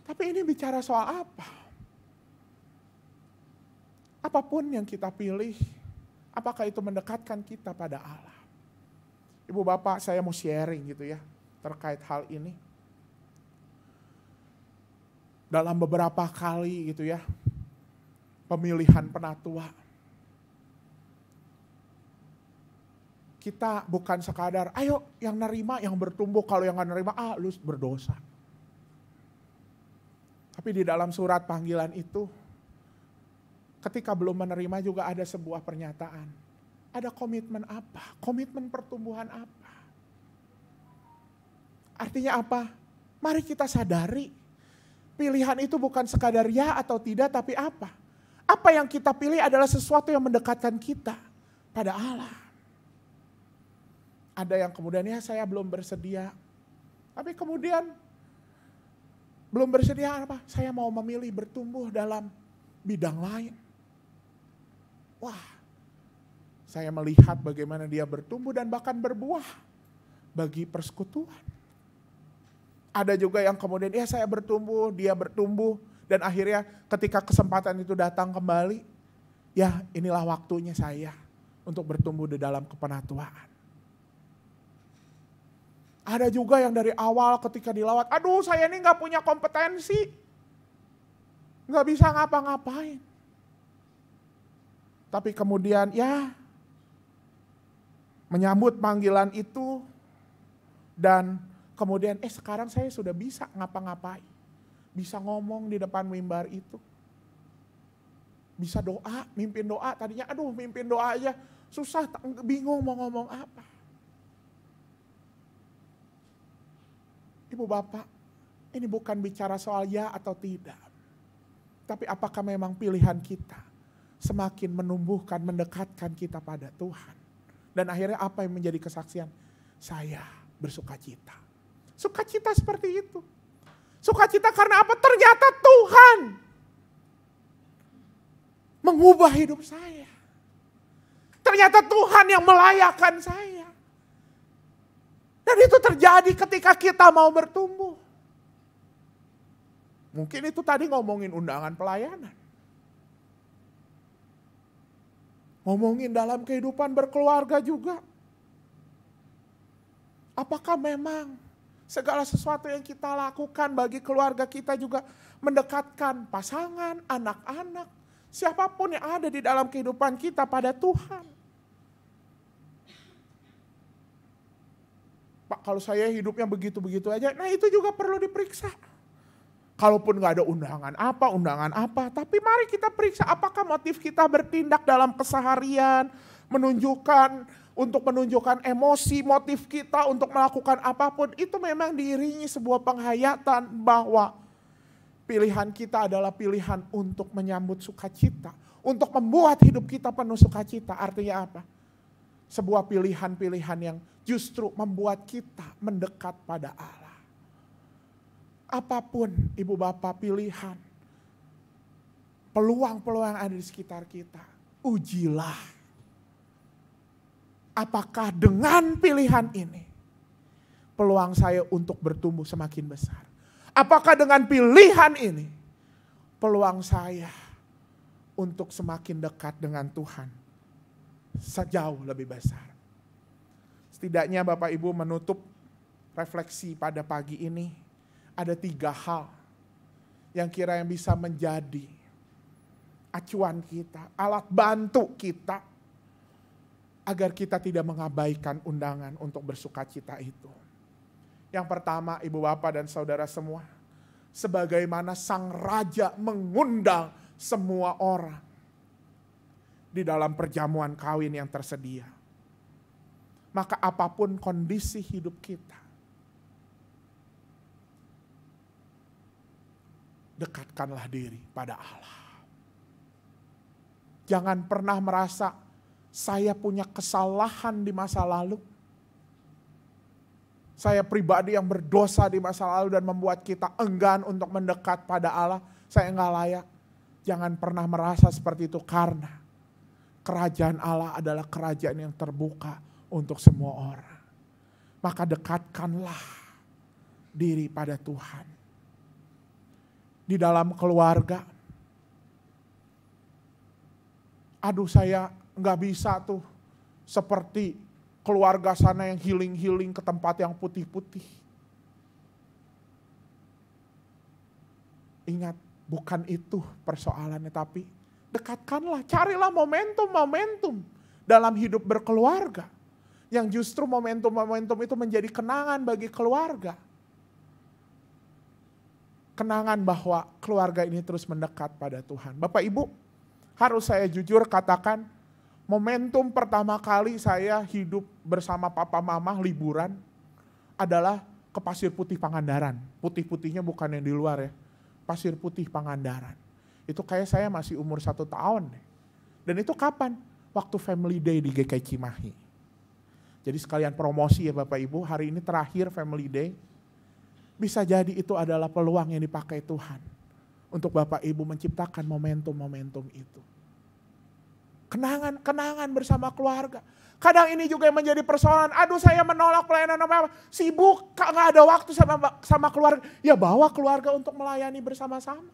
Tapi ini bicara soal apa? Apapun yang kita pilih, apakah itu mendekatkan kita pada Allah? Ibu bapak saya mau sharing gitu ya terkait hal ini. Dalam beberapa kali gitu ya, pemilihan penatua. Kita bukan sekadar, ayo yang nerima, yang bertumbuh, kalau yang gak nerima, lu berdosa. Tapi di dalam surat panggilan itu, ketika belum menerima juga ada sebuah pernyataan. Ada komitmen apa? Komitmen pertumbuhan apa? Artinya apa? Mari kita sadari, pilihan itu bukan sekadar ya atau tidak, tapi apa? Apa yang kita pilih adalah sesuatu yang mendekatkan kita pada Allah. Ada yang kemudian ya saya belum bersedia. Tapi kemudian belum bersedia apa? Saya mau memilih bertumbuh dalam bidang lain. Wah, saya melihat bagaimana dia bertumbuh dan bahkan berbuah bagi persekutuan. Ada juga yang kemudian ya saya bertumbuh, dia bertumbuh, dan akhirnya ketika kesempatan itu datang kembali, ya inilah waktunya saya untuk bertumbuh di dalam kepenatuaan. Ada juga yang dari awal ketika dilawat, aduh saya ini gak punya kompetensi, gak bisa ngapa-ngapain. Tapi kemudian ya menyambut panggilan itu dan kemudian sekarang saya sudah bisa ngapa-ngapain. Bisa ngomong di depan mimbar itu. Bisa doa, mimpin doa. Tadinya aduh mimpin doa aja susah, bingung mau ngomong apa. Ibu bapak, ini bukan bicara soal ya atau tidak. Tapi apakah memang pilihan kita semakin menumbuhkan, mendekatkan kita pada Tuhan. Dan akhirnya apa yang menjadi kesaksian? Saya bersukacita. Sukacita seperti itu. Sukacita karena apa? Ternyata Tuhan mengubah hidup saya. Ternyata Tuhan yang melayakkan saya. Dan itu terjadi ketika kita mau bertumbuh. Mungkin itu tadi ngomongin undangan pelayanan. Ngomongin dalam kehidupan berkeluarga juga. Apakah memang segala sesuatu yang kita lakukan bagi keluarga kita juga mendekatkan pasangan, anak-anak, siapapun yang ada di dalam kehidupan kita pada Tuhan? Pak, kalau saya hidupnya begitu-begitu aja, nah itu juga perlu diperiksa. Kalaupun gak ada undangan apa, tapi mari kita periksa apakah motif kita bertindak dalam keseharian, untuk menunjukkan emosi, motif kita untuk melakukan apapun, itu memang diiringi sebuah penghayatan bahwa pilihan kita adalah pilihan untuk menyambut sukacita, untuk membuat hidup kita penuh sukacita. Artinya apa? Sebuah pilihan-pilihan yang justru membuat kita mendekat pada Allah. Apapun ibu bapak pilihan, peluang-peluang yang ada di sekitar kita, ujilah. Apakah dengan pilihan ini, peluang saya untuk bertumbuh semakin besar? Apakah dengan pilihan ini, peluang saya untuk semakin dekat dengan Tuhan sejauh lebih besar? Setidaknya Bapak Ibu menutup refleksi pada pagi ini, ada 3 hal yang kiranya bisa menjadi acuan kita, alat bantu kita, agar kita tidak mengabaikan undangan untuk bersukacita itu. Yang pertama, Ibu Bapak dan Saudara semua, sebagaimana Sang Raja mengundang semua orang di dalam perjamuan kawin yang tersedia. Maka apapun kondisi hidup kita, dekatkanlah diri pada Allah. Jangan pernah merasa saya punya kesalahan di masa lalu. Saya pribadi yang berdosa di masa lalu dan membuat kita enggan untuk mendekat pada Allah. Saya enggak layak. Jangan pernah merasa seperti itu, karena kerajaan Allah adalah kerajaan yang terbuka untuk semua orang. Maka dekatkanlah diri pada Tuhan. Di dalam keluarga, aduh saya nggak bisa tuh seperti keluarga sana yang healing-healing ke tempat yang putih-putih. Ingat, bukan itu persoalannya, tapi dekatkanlah, carilah momentum-momentum dalam hidup berkeluarga. Yang justru momentum-momentum itu menjadi kenangan bagi keluarga. Kenangan bahwa keluarga ini terus mendekat pada Tuhan. Bapak Ibu, harus saya jujur katakan, momentum pertama kali saya hidup bersama papa mama liburan adalah ke Pasir Putih Pangandaran. Putih-putihnya bukan yang di luar ya, Pasir Putih Pangandaran. Itu kayak saya masih umur 1 tahun. Dan itu kapan? Waktu Family Day di GKI Cimahi. Jadi sekalian promosi ya Bapak Ibu, hari ini terakhir Family Day. Bisa jadi itu adalah peluang yang dipakai Tuhan untuk Bapak Ibu menciptakan momentum-momentum itu. Kenangan-kenangan bersama keluarga. Kadang ini juga yang menjadi persoalan, aduh saya menolak pelayanan apa, sibuk, gak ada waktu sama keluarga. Ya bawa keluarga untuk melayani bersama-sama.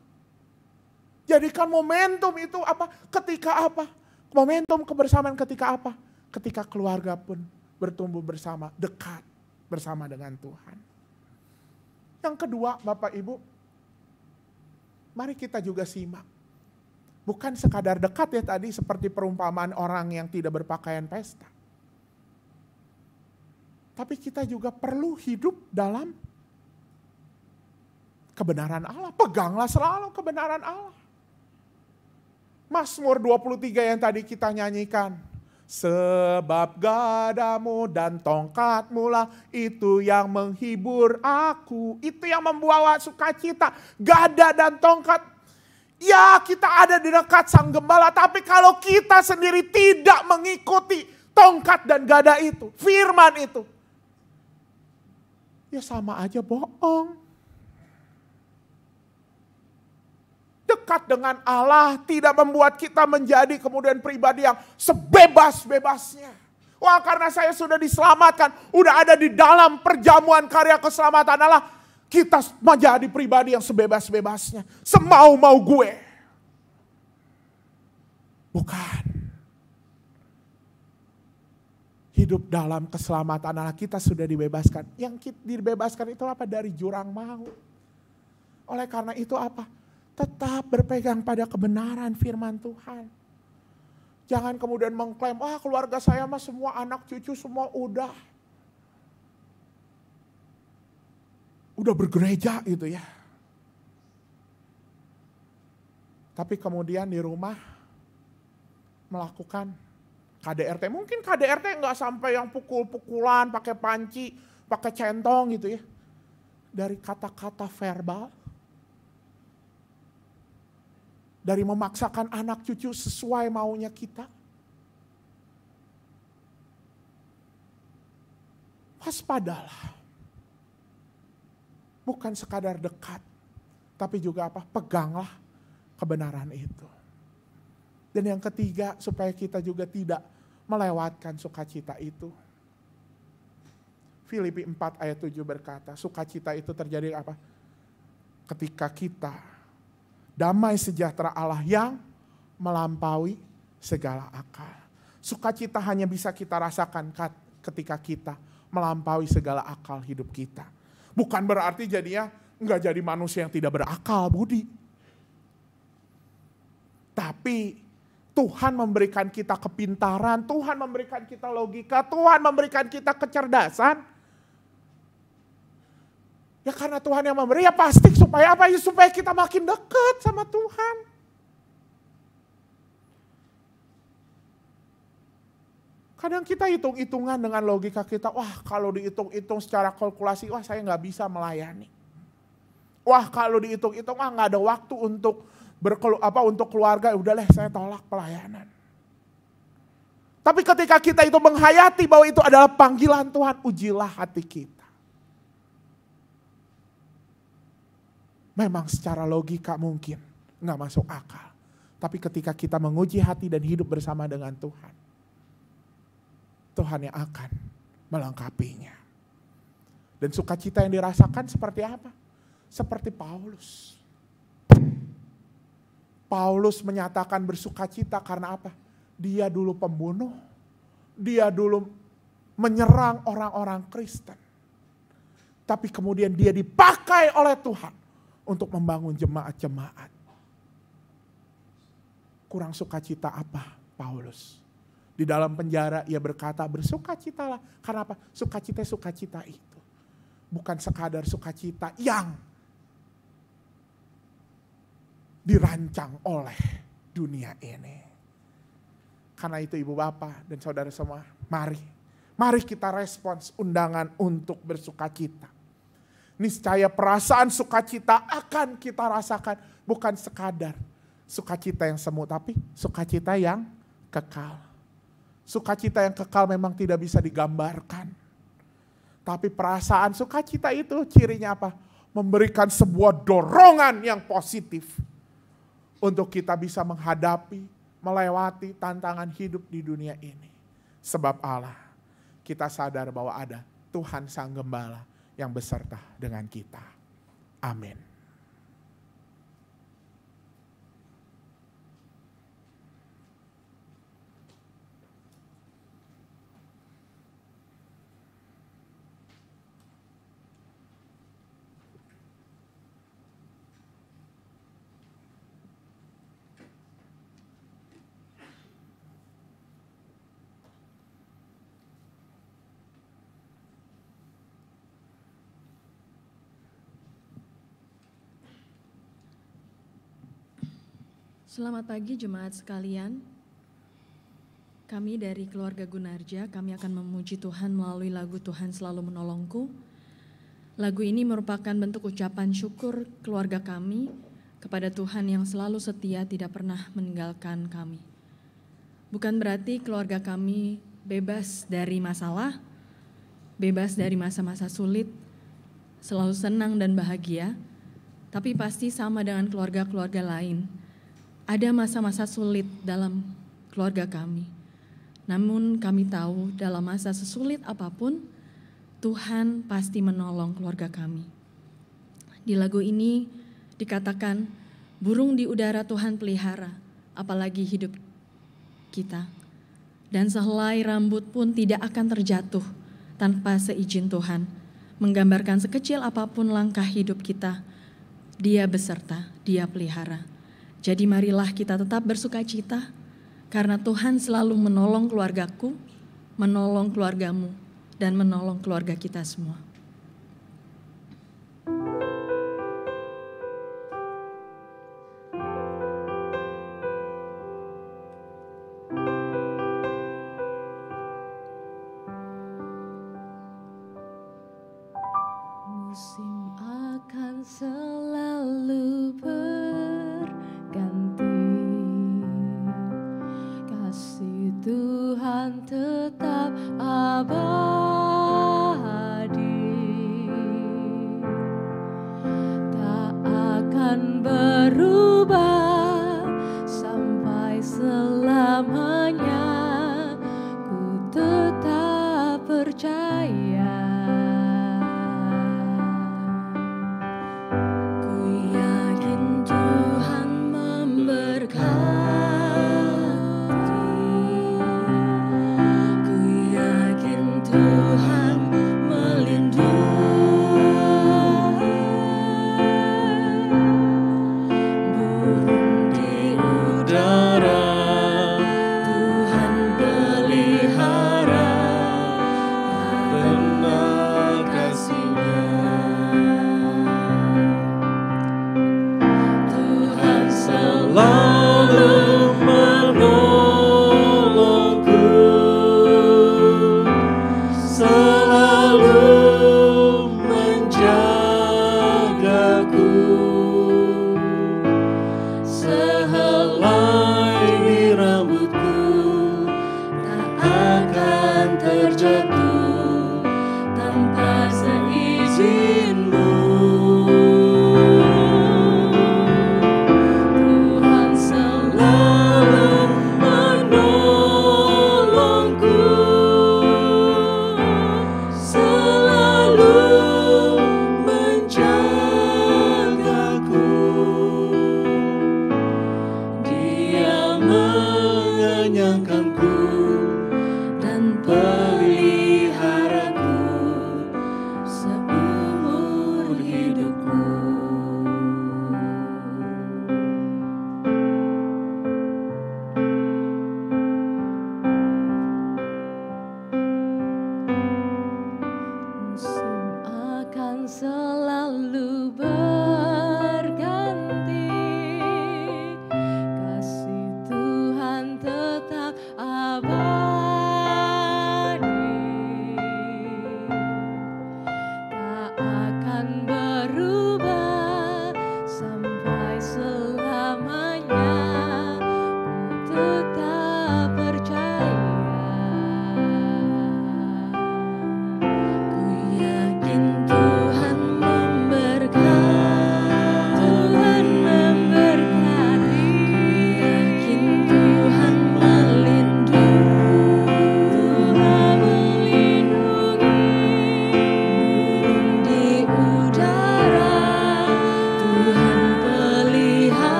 Jadikan momentum itu apa? Ketika apa? Momentum kebersamaan ketika apa? Ketika keluarga pun bertumbuh bersama, dekat bersama dengan Tuhan. Yang kedua, Bapak Ibu, mari kita juga simak. Bukan sekadar dekat ya tadi seperti perumpamaan orang yang tidak berpakaian pesta. Tapi kita juga perlu hidup dalam kebenaran Allah. Peganglah selalu kebenaran Allah. Mazmur 23 yang tadi kita nyanyikan. Sebab gadamu dan tongkatmu lah itu yang menghibur aku. Itu yang membawa sukacita. Gada dan tongkat. Ya kita ada di dekat sang gembala. Tapi kalau kita sendiri tidak mengikuti tongkat dan gada itu. Firman itu. Ya sama aja bohong. Dekat dengan Allah tidak membuat kita menjadi kemudian pribadi yang sebebas-bebasnya. Wah karena saya sudah diselamatkan, udah ada di dalam perjamuan karya keselamatan Allah. Kita menjadi pribadi yang sebebas-bebasnya. Semau-mau gue. Bukan. Hidup dalam keselamatan Allah kita sudah dibebaskan. Yang kita dibebaskan itu apa? Dari jurang maut. Oleh karena itu apa? Tetap berpegang pada kebenaran firman Tuhan. Jangan kemudian mengklaim, wah keluarga saya mah semua anak cucu semua udah bergereja gitu ya. Tapi kemudian di rumah melakukan KDRT. Mungkin KDRT nggak sampai yang pukul-pukulan, pakai panci, pakai centong gitu ya. Dari kata-kata verbal. Dari memaksakan anak cucu sesuai maunya kita. Waspadalah. Bukan sekadar dekat. Tapi juga apa? Peganglah kebenaran itu. Dan yang ketiga supaya kita juga tidak melewatkan sukacita itu. Filipi 4 ayat 7 berkata, sukacita itu terjadi apa? Ketika kita damai sejahtera Allah yang melampaui segala akal. Sukacita hanya bisa kita rasakan ketika kita melampaui segala akal hidup kita. Bukan berarti jadinya enggak jadi manusia yang tidak berakal budi. Tapi Tuhan memberikan kita kepintaran, Tuhan memberikan kita logika, Tuhan memberikan kita kecerdasan. Ya karena Tuhan yang memberi, ya pasti supaya apa? Ya supaya kita makin dekat sama Tuhan. Kadang kita hitung-hitungan dengan logika kita, wah kalau dihitung-hitung secara kalkulasi, wah saya nggak bisa melayani. Wah kalau dihitung-hitung, wah nggak ada waktu untuk untuk keluarga, udahlah saya tolak pelayanan. Tapi ketika kita itu menghayati bahwa itu adalah panggilan Tuhan, ujilah hati kita. Memang secara logika mungkin nggak masuk akal. Tapi ketika kita menguji hati dan hidup bersama dengan Tuhan, Tuhan yang akan melengkapinya. Dan sukacita yang dirasakan seperti apa? Seperti Paulus. Paulus menyatakan bersukacita karena apa? Dia dulu pembunuh. Dia dulu menyerang orang-orang Kristen. Tapi kemudian dia dipakai oleh Tuhan untuk membangun jemaat-jemaat. Kurang sukacita apa Paulus? Di dalam penjara ia berkata bersukacitalah. Karena apa? Sukacita itu. Bukan sekadar sukacita yang dirancang oleh dunia ini. Karena itu ibu bapak dan saudara semua, mari kita respons undangan untuk bersukacita. Niscaya perasaan sukacita akan kita rasakan, bukan sekadar sukacita yang semu, tapi sukacita yang kekal. Sukacita yang kekal memang tidak bisa digambarkan. Tapi perasaan sukacita itu cirinya apa? memberikan sebuah dorongan yang positif untuk kita bisa menghadapi, melewati tantangan hidup di dunia ini. Sebab Allah, kita sadar bahwa ada Tuhan Sang Gembala yang beserta dengan kita. Amin. Selamat pagi jemaat sekalian. Kami dari keluarga Gunarja, kami akan memuji Tuhan melalui lagu Tuhan Selalu Menolongku. Lagu ini merupakan bentuk ucapan syukur keluarga kami kepada Tuhan yang selalu setia, tidak pernah meninggalkan kami. Bukan berarti keluarga kami bebas dari masalah, bebas dari masa-masa sulit, selalu senang dan bahagia, tapi pasti sama dengan keluarga-keluarga lain. Ada masa-masa sulit dalam keluarga kami. Namun kami tahu dalam masa sesulit apapun, Tuhan pasti menolong keluarga kami. Di lagu ini dikatakan, burung di udara Tuhan pelihara, apalagi hidup kita. Dan sehelai rambut pun tidak akan terjatuh tanpa seizin Tuhan. Menggambarkan sekecil apapun langkah hidup kita, Dia beserta, Dia pelihara. Jadi marilah kita tetap bersuka cita, karena Tuhan selalu menolong keluargaku, menolong keluargamu, dan menolong keluarga kita semua. Musim akan selalu berganti, kasih Tuhan tetap abadi, tak akan berubah sampai selamanya. Ku tetap percaya.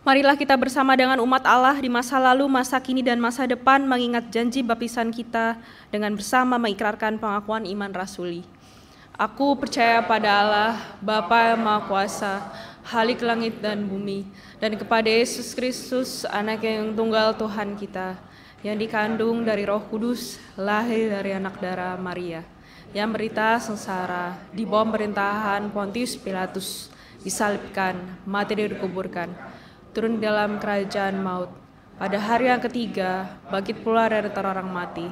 Marilah kita bersama dengan umat Allah di masa lalu, masa kini, dan masa depan mengingat janji baptisan kita dengan bersama mengikrarkan pengakuan iman rasuli. Aku percaya pada Allah, Bapa yang Maha Kuasa, Khalik langit dan bumi, dan kepada Yesus Kristus, Anak yang tunggal Tuhan kita, yang dikandung dari Roh Kudus, lahir dari anak darah Maria, yang berita sengsara, di bawah pemerintahan Pontius Pilatus, disalibkan, mati dan dikuburkan, turun dalam kerajaan maut, pada hari yang ketiga, bangkit pula dari antara orang mati,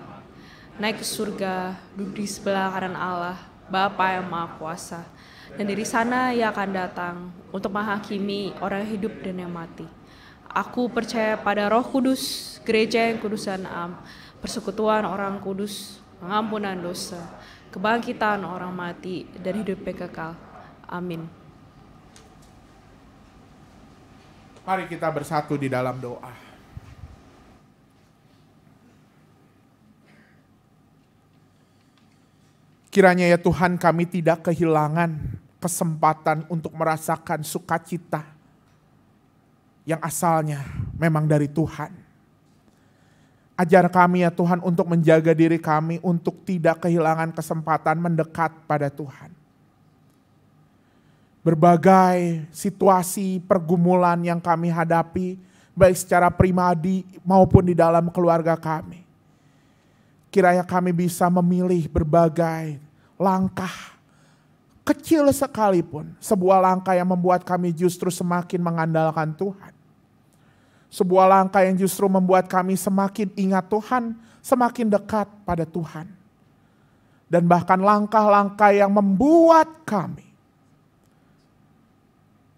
naik ke surga, duduk di sebelah kanan Allah, Bapa yang Maha Kuasa, dan dari sana Ia akan datang untuk menghakimi orang yang hidup dan yang mati. Aku percaya pada Roh Kudus, gereja yang kudus dan am, persekutuan orang kudus, pengampunan dosa, kebangkitan orang mati, dan hidup yang kekal. Amin. Mari kita bersatu di dalam doa. Kiranya ya Tuhan, kami tidak kehilangan kesempatan untuk merasakan sukacita yang asalnya memang dari Tuhan. Ajar kami ya Tuhan untuk menjaga diri kami untuk tidak kehilangan kesempatan mendekat pada Tuhan. Berbagai situasi pergumulan yang kami hadapi, baik secara pribadi maupun di dalam keluarga kami. Kiranya kami bisa memilih berbagai langkah, kecil sekalipun, sebuah langkah yang membuat kami justru semakin mengandalkan Tuhan. Sebuah langkah yang justru membuat kami semakin ingat Tuhan, semakin dekat pada Tuhan. Dan bahkan langkah-langkah yang membuat kami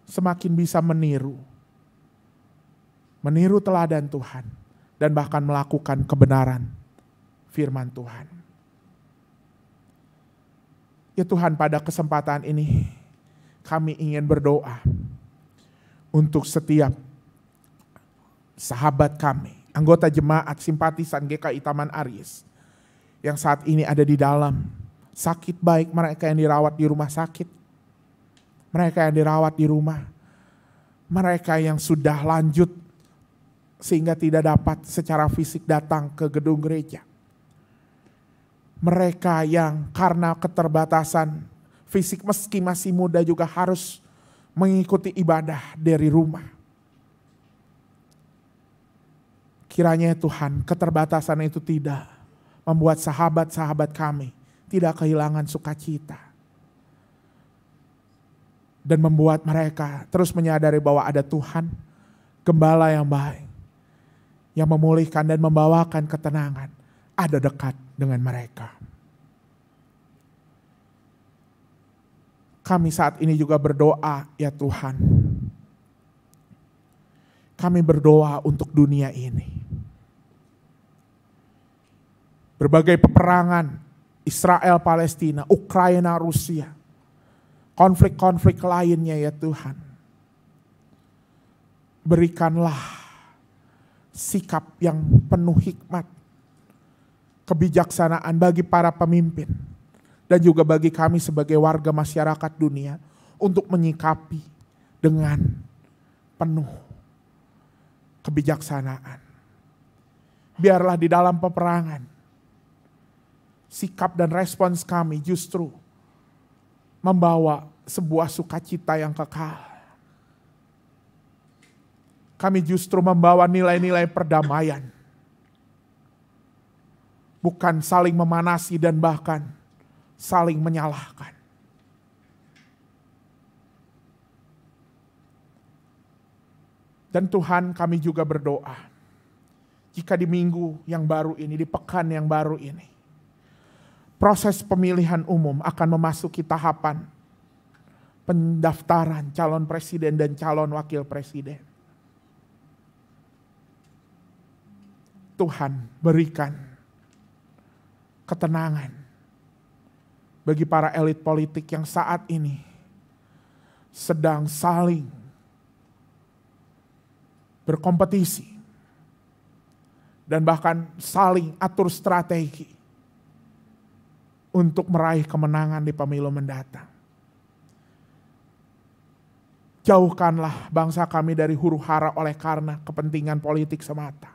semakin bisa meniru teladan Tuhan, dan bahkan melakukan kebenaran firman Tuhan. Ya Tuhan, pada kesempatan ini kami ingin berdoa untuk setiap sahabat kami, anggota jemaat simpatisan GKI Taman Aries yang saat ini ada di dalam sakit, baik mereka yang dirawat di rumah sakit, mereka yang dirawat di rumah, mereka yang sudah lanjut sehingga tidak dapat secara fisik datang ke gedung gereja. Mereka yang karena keterbatasan fisik meski masih muda juga harus mengikuti ibadah dari rumah. Kiranya Tuhan, keterbatasan itu tidak membuat sahabat-sahabat kami tidak kehilangan sukacita. Dan membuat mereka terus menyadari bahwa ada Tuhan, gembala yang baik, yang memulihkan dan membawakan ketenangan, ada dekat dengan mereka. Kami saat ini juga berdoa, ya Tuhan. Kami berdoa untuk dunia ini. Berbagai peperangan, Israel, Palestina, Ukraina, Rusia, konflik-konflik lainnya ya Tuhan. Berikanlah sikap yang penuh hikmat, kebijaksanaan bagi para pemimpin, dan juga bagi kami sebagai warga masyarakat dunia untuk menyikapi dengan penuh kebijaksanaan. Biarlah di dalam peperangan, sikap dan respons kami justru membawa sebuah sukacita yang kekal. Kami justru membawa nilai-nilai perdamaian. Bukan saling memanasi dan bahkan saling menyalahkan. Dan Tuhan, kami juga berdoa, jika di minggu yang baru ini, di pekan yang baru ini, proses pemilihan umum akan memasuki tahapan pendaftaran calon presiden dan calon wakil presiden. Tuhan, berikan ketenangan bagi para elit politik yang saat ini sedang saling berkompetisi dan bahkan saling atur strategi untuk meraih kemenangan di pemilu mendatang. Jauhkanlah bangsa kami dari huru hara oleh karena kepentingan politik semata.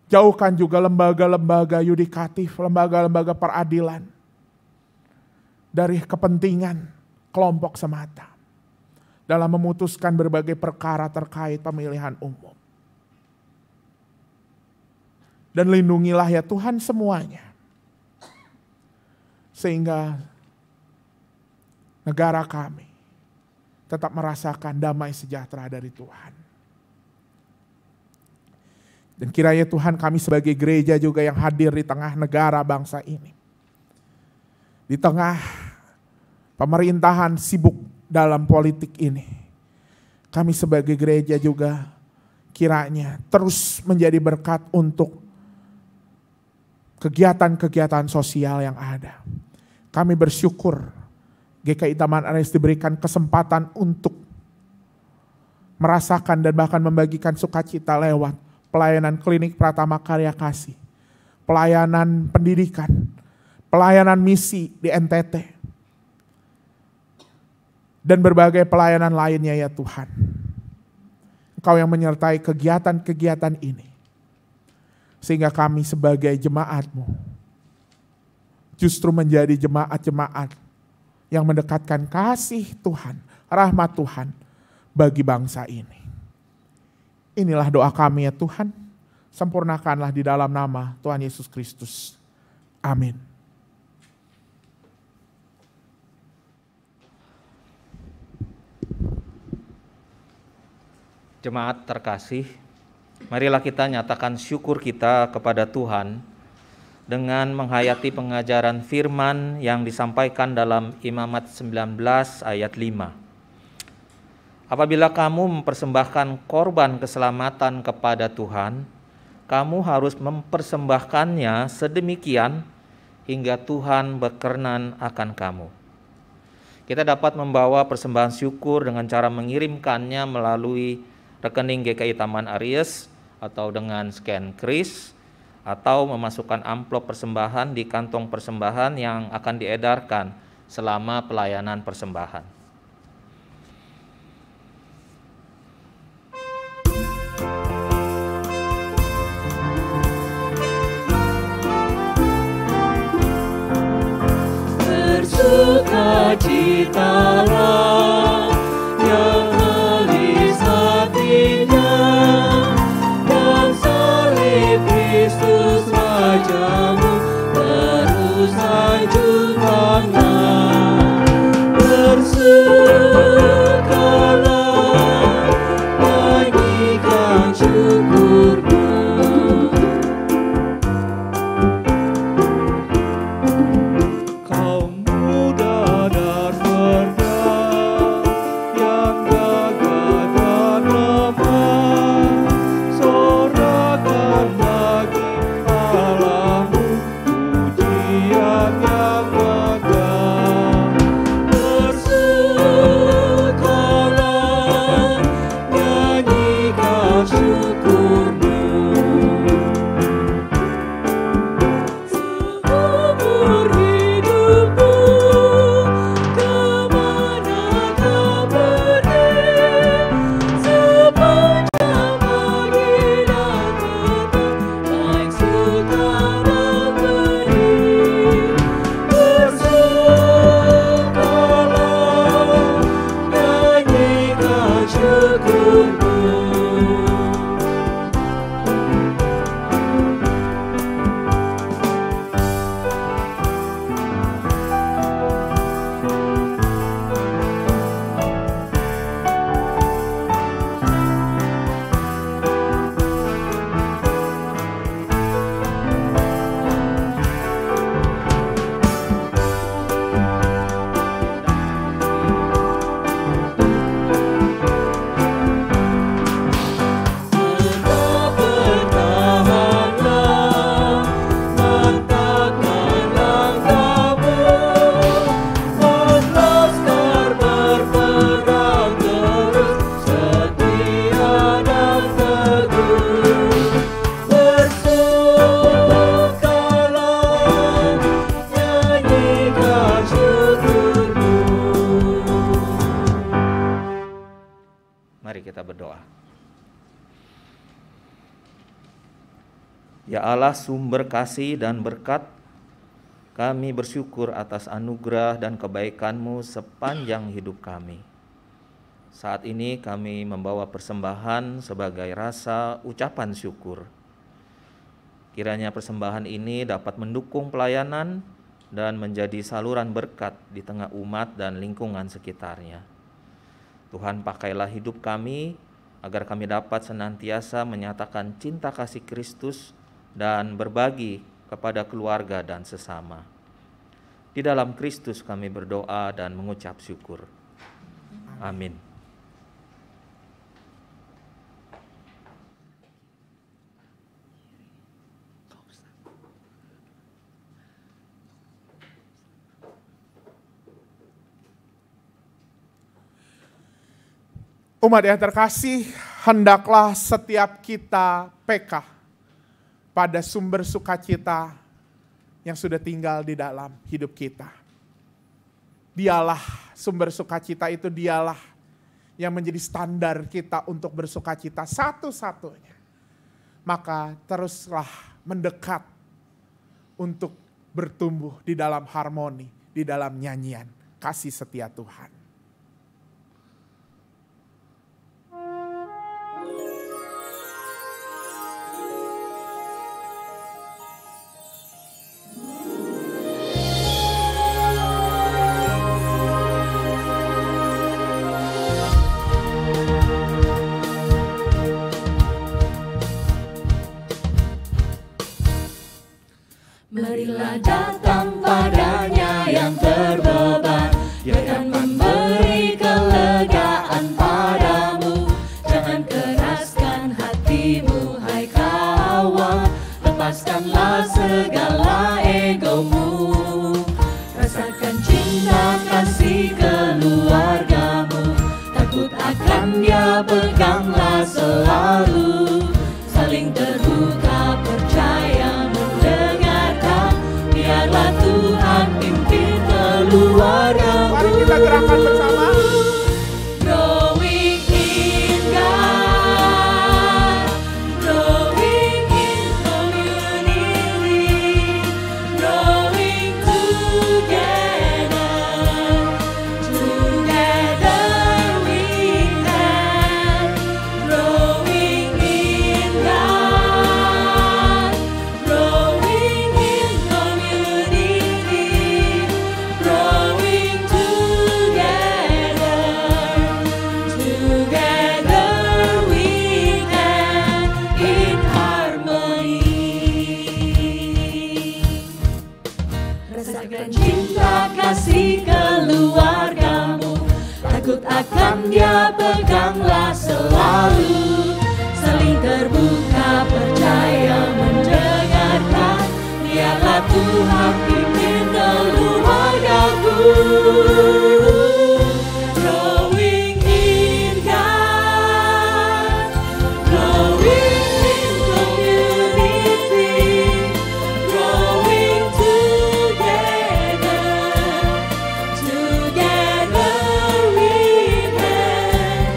Jauhkan juga lembaga-lembaga yudikatif, lembaga-lembaga peradilan dari kepentingan kelompok semata dalam memutuskan berbagai perkara terkait pemilihan umum. Dan lindungilah ya Tuhan semuanya, sehingga negara kami tetap merasakan damai sejahtera dari Tuhan. Dan kiranya Tuhan, kami sebagai gereja juga yang hadir di tengah negara bangsa ini, di tengah pemerintahan sibuk dalam politik ini, kami sebagai gereja juga kiranya terus menjadi berkat untuk kegiatan-kegiatan sosial yang ada. Kami bersyukur GKI Taman Aries diberikan kesempatan untuk merasakan dan bahkan membagikan sukacita lewat pelayanan klinik Pratama Karya Kasih, pelayanan pendidikan, pelayanan misi di NTT, dan berbagai pelayanan lainnya ya Tuhan. Engkau yang menyertai kegiatan-kegiatan ini, sehingga kami sebagai jemaat-Mu justru menjadi jemaat-jemaat yang mendekatkan kasih Tuhan, rahmat Tuhan bagi bangsa ini. Inilah doa kami ya Tuhan, sempurnakanlah di dalam nama Tuhan Yesus Kristus. Amin. Jemaat terkasih, marilah kita nyatakan syukur kita kepada Tuhan dengan menghayati pengajaran firman yang disampaikan dalam Imamat 19 ayat 5. Apabila kamu mempersembahkan korban keselamatan kepada Tuhan, kamu harus mempersembahkannya sedemikian hingga Tuhan berkenan akan kamu. Kita dapat membawa persembahan syukur dengan cara mengirimkannya melalui rekening GKI Taman Aries atau dengan scan kris, atau memasukkan amplop persembahan di kantong persembahan yang akan diedarkan selama pelayanan persembahan. Bersukacitalah yang halis hatinya, dan salib Kristus Rajamu terus hancurkanlah. Bersukalah, nyanyikan syukurnya. Kaum muda dan merda yang gagah dan lemah, sorakan bagi Allahmu pujian yang megah. Bersukalah, nyanyikan syukurnya. Seumur hidupmu kemana kau pergi, sepanjang pagi dan petang baik suka dan pedih. Bersukalah, nyanyikan syukurmu. Mari kita berdoa. Ya Allah, sumber kasih dan berkat, kami bersyukur atas anugerah dan kebaikan-Mu sepanjang hidup kami. Saat ini kami membawa persembahan sebagai rasa ucapan syukur. Kiranya persembahan ini dapat mendukung pelayanan dan menjadi saluran berkat di tengah umat dan lingkungan sekitarnya. Tuhan, pakailah hidup kami agar kami dapat senantiasa menyatakan cinta kasih Kristus dan berbagi kepada keluarga dan sesama. Di dalam Kristus kami berdoa dan mengucap syukur. Amin. Umat yang terkasih, hendaklah setiap kita peka pada sumber sukacita yang sudah tinggal di dalam hidup kita. Dialah sumber sukacita itu, dialah yang menjadi standar kita untuk bersukacita satu-satunya. Maka teruslah mendekat untuk bertumbuh di dalam harmoni, di dalam nyanyian kasih setia Tuhan. Marilah datang padanya yang terbeban, Dia akan memberi kelegaan padamu. Jangan keraskan hatimu, hai kawan, lepaskanlah segala egomu. Rasakan cinta kasih keluargamu, takut akan Dia peganglah selalu. Saling terbuka, percaya, biarlah Tuhan pimpin keluargamu. Mari kita gerakan bersama. Growing in God, growing in community, growing together, together we can. Growing in God, growing in community, growing together, together we can in harmony. Rasakan cinta kasih keluargamu, takut akan Dia peganglah selalu. Saling terbuka, percaya, mendengarkan, biarlah Tuhan pimpin keluargaku. Growing in God, growing in community, growing together, together we can.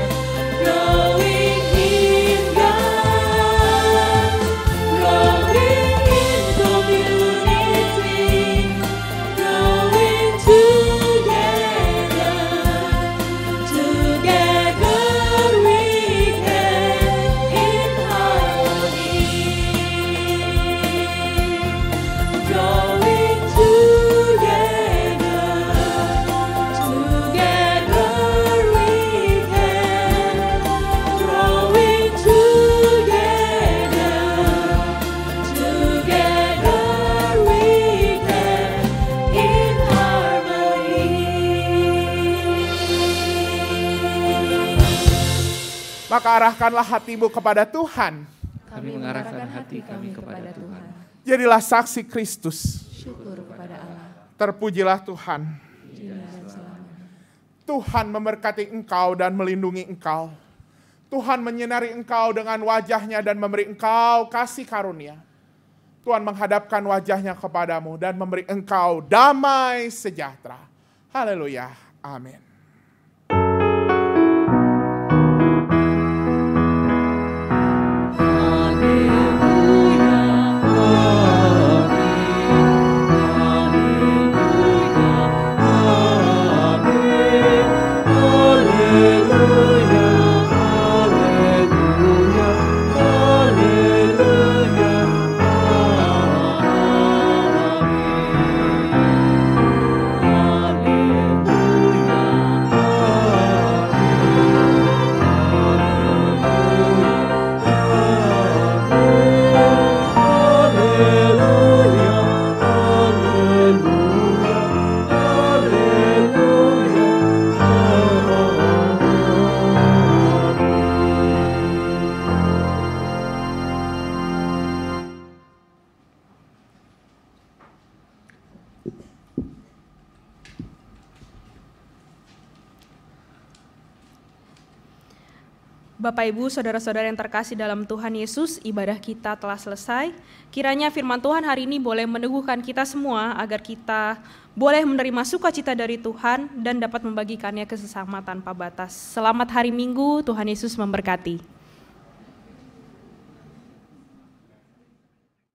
Growing in God, growing in community, growing together, together we can in harmony. Growing together, together we can. Growing together, together we can in harmony. Maka arahkanlah hatimu kepada Tuhan. Kami mengarahkan hati kami kepada Tuhan. Jadilah saksi Kristus. Syukur kepada Allah. Terpujilah Tuhan. Kini dan selamanya. Tuhan memberkati engkau dan melindungi engkau. Tuhan menyinari engkau dengan wajahnya dan memberi engkau kasih karunia. Tuhan menghadapkan wajahnya kepadamu dan memberi engkau damai sejahtera. Haleluya. Amin. Bapak, Ibu, saudara-saudara yang terkasih dalam Tuhan Yesus, ibadah kita telah selesai. Kiranya firman Tuhan hari ini boleh meneguhkan kita semua agar kita boleh menerima sukacita dari Tuhan dan dapat membagikannya ke sesama tanpa batas. Selamat hari Minggu, Tuhan Yesus memberkati.